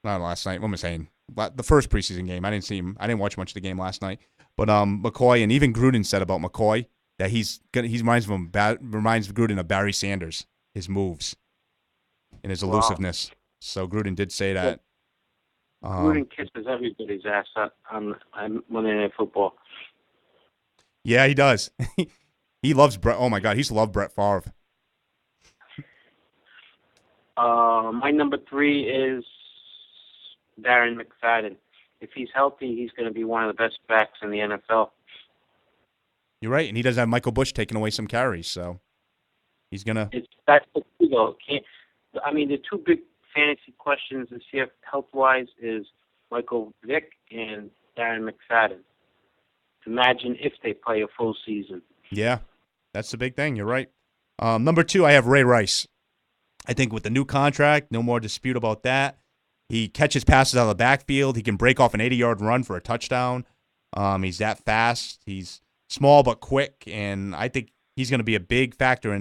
last night. What am I saying? The first preseason game. I didn't see him. I didn't watch much of the game last night. But McCoy, and even Gruden said about McCoy that he reminds Gruden of Barry Sanders. His moves and his elusiveness. Wow. So Gruden did say that. Gruden kisses everybody's ass on Monday Night Football. Yeah, he does. He loves Brett. Oh my God, he's loved Brett Favre. My number 3 is Darren McFadden. If he's healthy, he's going to be one of the best backs in the NFL. You're right, and he does have Michael Bush taking away some carries, so he's gonna. That's the key, though. I mean, the 2 big fantasy questions this year, health-wise, is Michael Vick and Darren McFadden. Imagine if they play a full season. Yeah, that's the big thing. You're right. Number 2, I have Ray Rice. I think with the new contract, no more dispute about that. He catches passes out of the backfield. He can break off an 80-yard run for a touchdown. He's that fast. He's small but quick, and I think he's going to be a big factor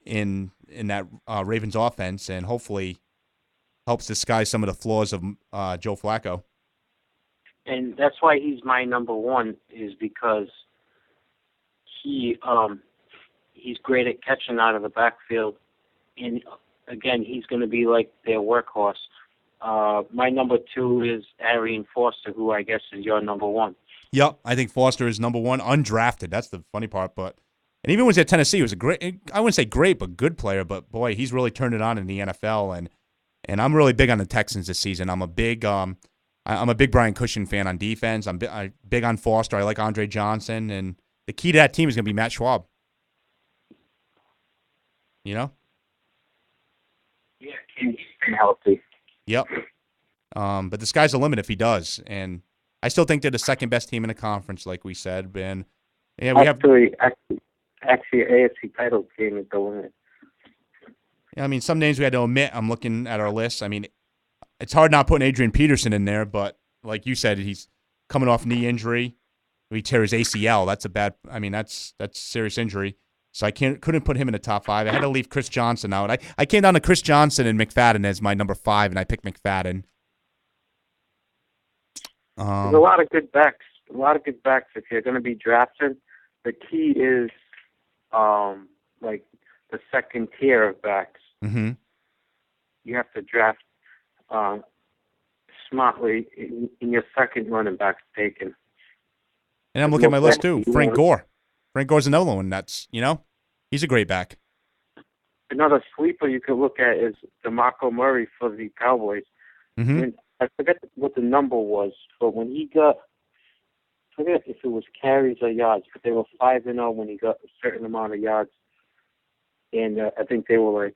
in that Ravens offense, and hopefully helps disguise some of the flaws of Joe Flacco. And that's why he's my number 1, is because he's great at catching out of the backfield, and again, he's going to be like their workhorse. My number 2 is Arian Foster, who I guess is your number 1. Yep, I think Foster is number 1, undrafted. That's the funny part. And even when he was at Tennessee, he was a great, I wouldn't say great, but good player. But boy, he's really turned it on in the NFL. And I'm really big on the Texans this season. I'm a big Brian Cushing fan on defense. I'm big on Foster. I like Andre Johnson, and the key to that team is going to be Matt Schwab. You know? Yeah, he's been healthy. Yep. But the sky's the limit if he does, and I still think they're the second best team in the conference, like we said. And yeah, we actually, AFC title game is the limit. I mean, some names we had to omit. I'm looking at our list. I mean, it's hard not putting Adrian Peterson in there, but like you said, he's coming off knee injury. He tear his ACL. That's serious injury. So I couldn't put him in the top 5. I had to leave Chris Johnson out. I came down to Chris Johnson and McFadden as my number 5, and I picked McFadden. There's a lot of good backs. A lot of good backs if you're going to be drafted. The key is like the second tier of backs. Mm-hmm. You have to draft smartly in your second running back taken. And I'm looking at my list too. Frank Gore. Frank Gore's another one. That's, he's a great back. Another sleeper you could look at is DeMarco Murray for the Cowboys. Mm-hmm. I forget what the number was, but when he got, I forget if it was carries or yards, but they were 5-0 when he got a certain amount of yards. And I think they were like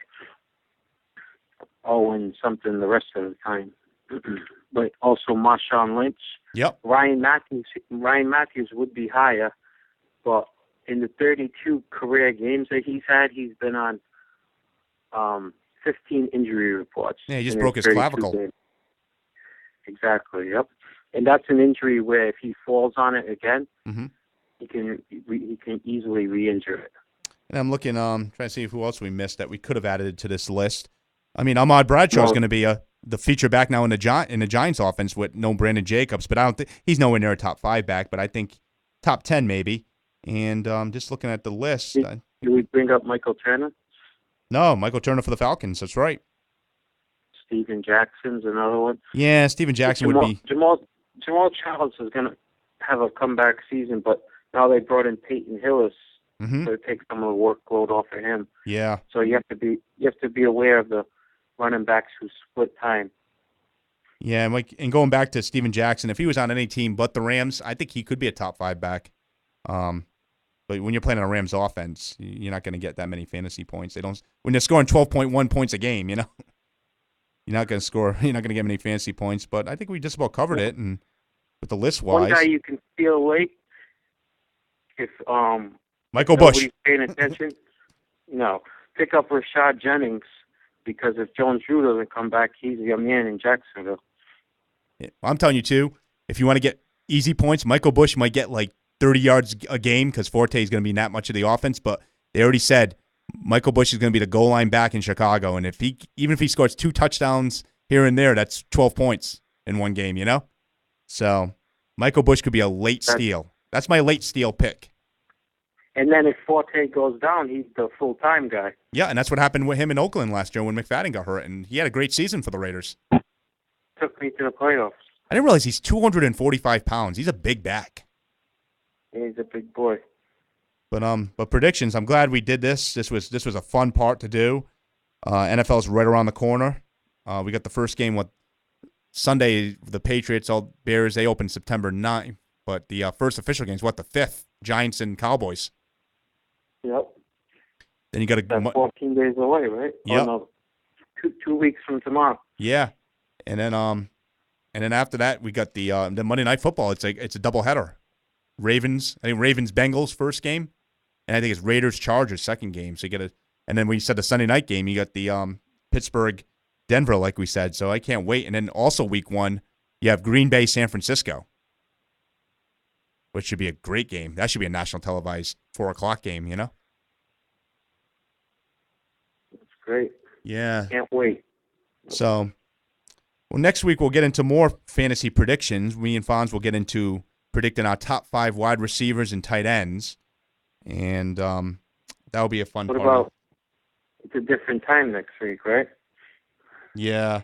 0 something the rest of the time. But also Marshawn Lynch. Yep. Ryan Matthews would be higher, but in the 32 career games that he's had, he's been on 15 injury reports. Yeah, he just broke his clavicle. Games. Exactly. Yep. And that's an injury where if he falls on it again, mm-hmm. he can easily re-injure it. And I'm looking, trying to see who else we missed that we could have added to this list. I mean, Ahmad Bradshaw is going to be the feature back now in the Giants offense with no Brandon Jacobs, but I don't think he's nowhere near a top 5 back, but I think top 10 maybe. And just looking at the list. Did we bring up Michael Turner? No, Michael Turner for the Falcons. That's right. Steven Jackson's another one. Yeah, Steven Jackson would be. Jamal Charles is going to have a comeback season, but now they brought in Peyton Hillis mm-hmm. to take some of the workload off of him. Yeah. So you have to be aware of the running backs who split time. Yeah, and going back to Steven Jackson, if he was on any team but the Rams, I think he could be a top 5 back. But when you're playing on a Rams offense, you're not going to get that many fantasy points. When they're scoring 12.1 points a game, you're not going to score. You're not going to get many fantasy points. But I think we just about covered it. And with the list wise, one guy you can steal away if Michael Bush. Nobody's paying attention. No, pick up Rashad Jennings because if Jones-Drew doesn't come back, he's your man in Jacksonville. Yeah, I'm telling you too. If you want to get easy points, Michael Bush might get like 30 yards a game because Forte is going to be not much of the offense. But they already said Michael Bush is going to be the goal line back in Chicago, and even if he scores 2 touchdowns here and there, that's 12 points in one game. So Michael Bush could be a late steal. That's my late steal pick. And then if Forte goes down, he's the full-time guy. Yeah, and that's what happened with him in Oakland last year when McFadden got hurt, and he had a great season for the Raiders. Took me to the playoffs. I didn't realize he's 245 pounds. He's a big back. He's a big boy. But predictions, I'm glad we did this. This was a fun part to do. NFL's right around the corner. We got the first game with Sunday, the Patriots, Bears, they open September 9th. But the first official game is the 5th? Giants and Cowboys. Yep. Then you got to 14 days away, right? Yep. Oh, no, 2 weeks from tomorrow. Yeah. And then after that we got the Monday Night Football. It's a doubleheader. Ravens Bengals first game, and I think it's Raiders Chargers second game. So you get and then we said the Sunday night game, you got the Pittsburgh Denver, like we said. So I can't wait. And then also week 1, you have Green Bay San Francisco, which should be a great game. That should be a national televised 4:00 game. That's great. Yeah. Can't wait. So, next week we'll get into more fantasy predictions. Me and Fonz will get into predicting our top 5 wide receivers and tight ends, and that'll be a fun part. What about it's a different time next week, right? Yeah.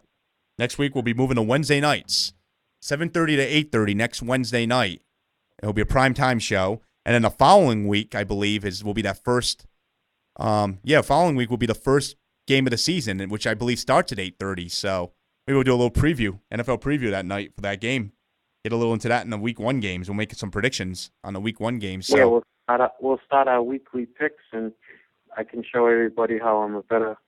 Next week we'll be moving to Wednesday nights, 7:30 to 8:30 next Wednesday night. It'll be a primetime show, and then the following week, I believe, will be that first. Following week will be the first game of the season, which I believe starts at 8:30. So maybe we'll do a little preview, NFL preview that night for that game. Get a little into that in the week 1 games. We'll make some predictions on the week 1 games. So. Yeah, we'll start our weekly picks, and I can show everybody how I'm a better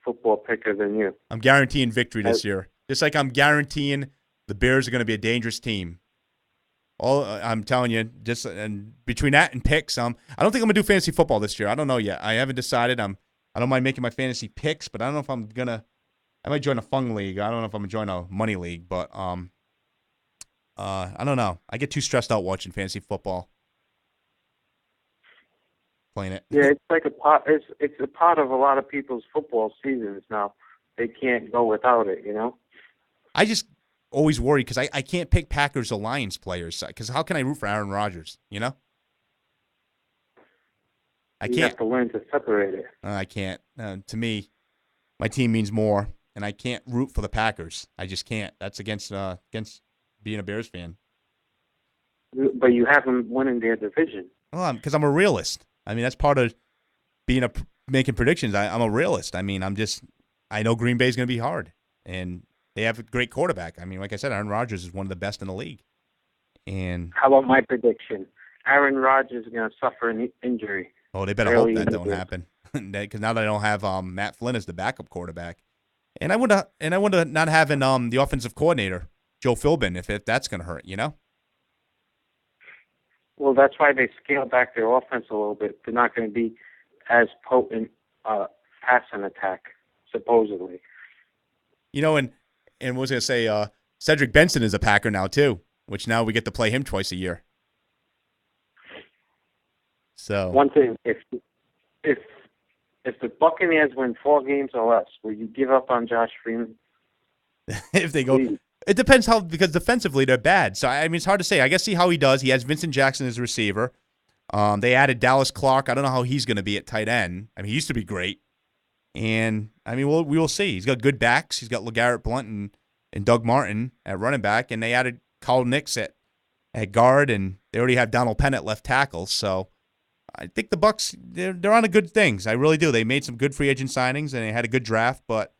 football picker than you. I'm guaranteeing victory this year, just like I'm guaranteeing the Bears are going to be a dangerous team. I'm telling you, and between that and picks, I don't think I'm gonna do fantasy football this year. I don't know yet. I haven't decided. I don't mind making my fantasy picks, but I don't know if I'm gonna. I might join a fun league. I don't know if I'm gonna join a money league, but I don't know. I get too stressed out watching fantasy football. Playing it. Yeah, it's like a part. It's a part of a lot of people's football seasons now. They can't go without it. I just always worry because I can't pick Packers or Lions players because how can I root for Aaron Rodgers? I can't. You have to learn to separate it. I can't. To me, my team means more, and I can't root for the Packers. I just can't. That's against being a Bears fan. But you have them winning their division. Well, because I'm a realist. I mean, that's part of being making predictions. I'm a realist. I mean, I know Green Bay's going to be hard, and they have a great quarterback. I mean, like I said, Aaron Rodgers is one of the best in the league. And how about my prediction? Aaron Rodgers is going to suffer an injury. Oh, they better hope that don't happen. Because now they don't have Matt Flynn as the backup quarterback, and I wonder not having the offensive coordinator Joe Philbin if that's going to hurt. Well, that's why they scaled back their offense a little bit. They're not going to be as potent passing attack, supposedly. And what was I going to say? Cedric Benson is a Packer now too, which now we get to play him twice a year. So one thing, if the Buccaneers win 4 games or less, will you give up on Josh Freeman? If they go, it depends because defensively they're bad. So I mean, it's hard to say. I guess see how he does. He has Vincent Jackson as a receiver. They added Dallas Clark. I don't know how he's going to be at tight end. I mean, he used to be great. And I mean, we will see. He's got good backs. He's got LeGarrette Blount and Doug Martin at running back, and they added Carl Nix at guard, and they already have Donald Penn at left tackle. So I think the Bucs they're on to good things. I really do. They made some good free agent signings, and they had a good draft, but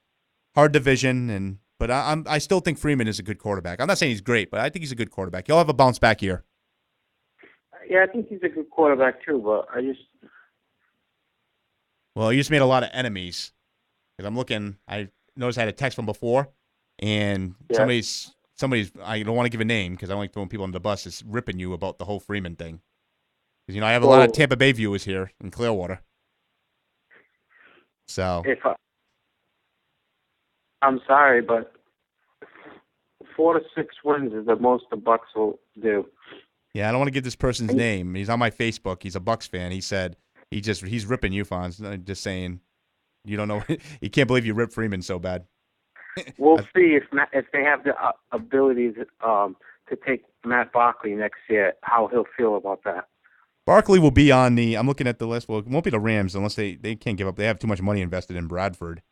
hard division. But I still think Freeman is a good quarterback. I'm not saying he's great, but I think he's a good quarterback. He'll have a bounce back year. Yeah, I think he's a good quarterback too, but Well, you just made a lot of enemies. Because I'm looking, I noticed I had a text from before, and somebody's, I don't want to give a name because I don't like throwing people under the bus, is ripping you about the whole Freeman thing. Because, I have a lot of Tampa Bay viewers here in Clearwater. So. I'm sorry, but 4 to 6 wins is the most the Bucs will do. Yeah, I don't want to give this person's name. He's on my Facebook. He's a Bucs fan. He said he's ripping you, Fonz. Just saying, you don't know. He can't believe you ripped Freeman so bad. We'll see if they have the ability to take Matt Barkley next year, how he'll feel about that. Barkley will be on the. I'm looking at the list. Well, it won't be the Rams unless they can't give up. They have too much money invested in Bradford.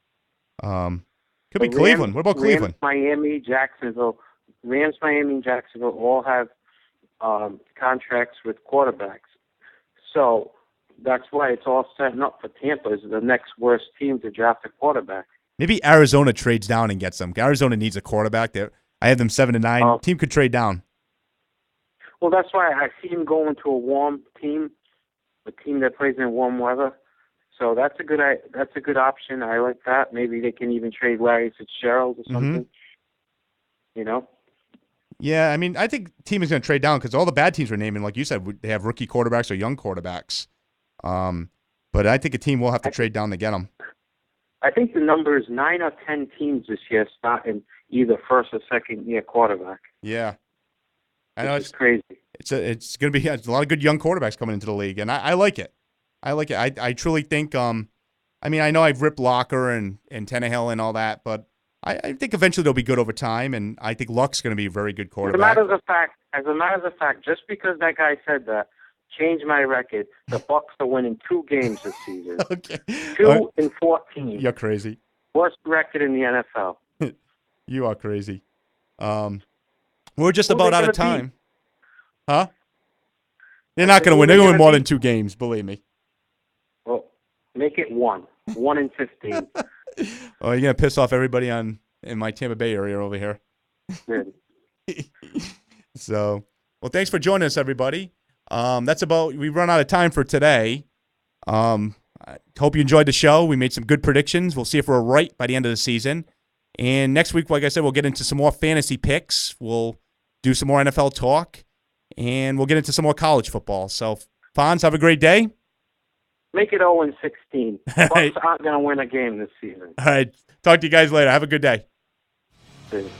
Could be Cleveland. What about Cleveland? Miami, Jacksonville all have contracts with quarterbacks. So that's why it's all setting up for Tampa as the next worst team to draft a quarterback. Maybe Arizona trades down and gets them. Arizona needs a quarterback. I have them 7-9. Team could trade down. Well, that's why I see him going to a warm team, a team that plays in warm weather. So that's a good option. I like that. Maybe they can even trade Larry Fitzgerald or something. Mm-hmm. Yeah, I mean, I think the team is going to trade down because all the bad teams we're naming, like you said, they have rookie quarterbacks or young quarterbacks. But I think a team will have to trade down to get them. I think the number is 9 or 10 teams this year starting either first or second year quarterback. Yeah, I know it's crazy. It's going to be a lot of good young quarterbacks coming into the league, and I like it. I truly think. I mean, I know I've ripped Locker and Tannehill and all that, but I think eventually they'll be good over time, and I think Luck's going to be a very good quarterback. As a matter of fact, just because that guy said that, change my record. The Bucs are winning 2 games this season. Okay. 2-14. You're crazy. Worst record in the NFL. You are crazy. We're just about out of time. Huh? They're not going to win. They're going to win more than 2 games, believe me. Well, make it 1. 1-15. Oh, you're going to piss off everybody in my Tampa Bay area over here. Good. So, well, thanks for joining us, everybody. We've run out of time for today. I hope you enjoyed the show. We made some good predictions. We'll see if we're right by the end of the season. And next week, like I said, we'll get into some more fantasy picks. We'll do some more NFL talk, and we'll get into some more college football. So, Fonz, have a great day. Make it 0-16. Bucs aren't going to win a game this season. All right. Talk to you guys later. Have a good day. See you.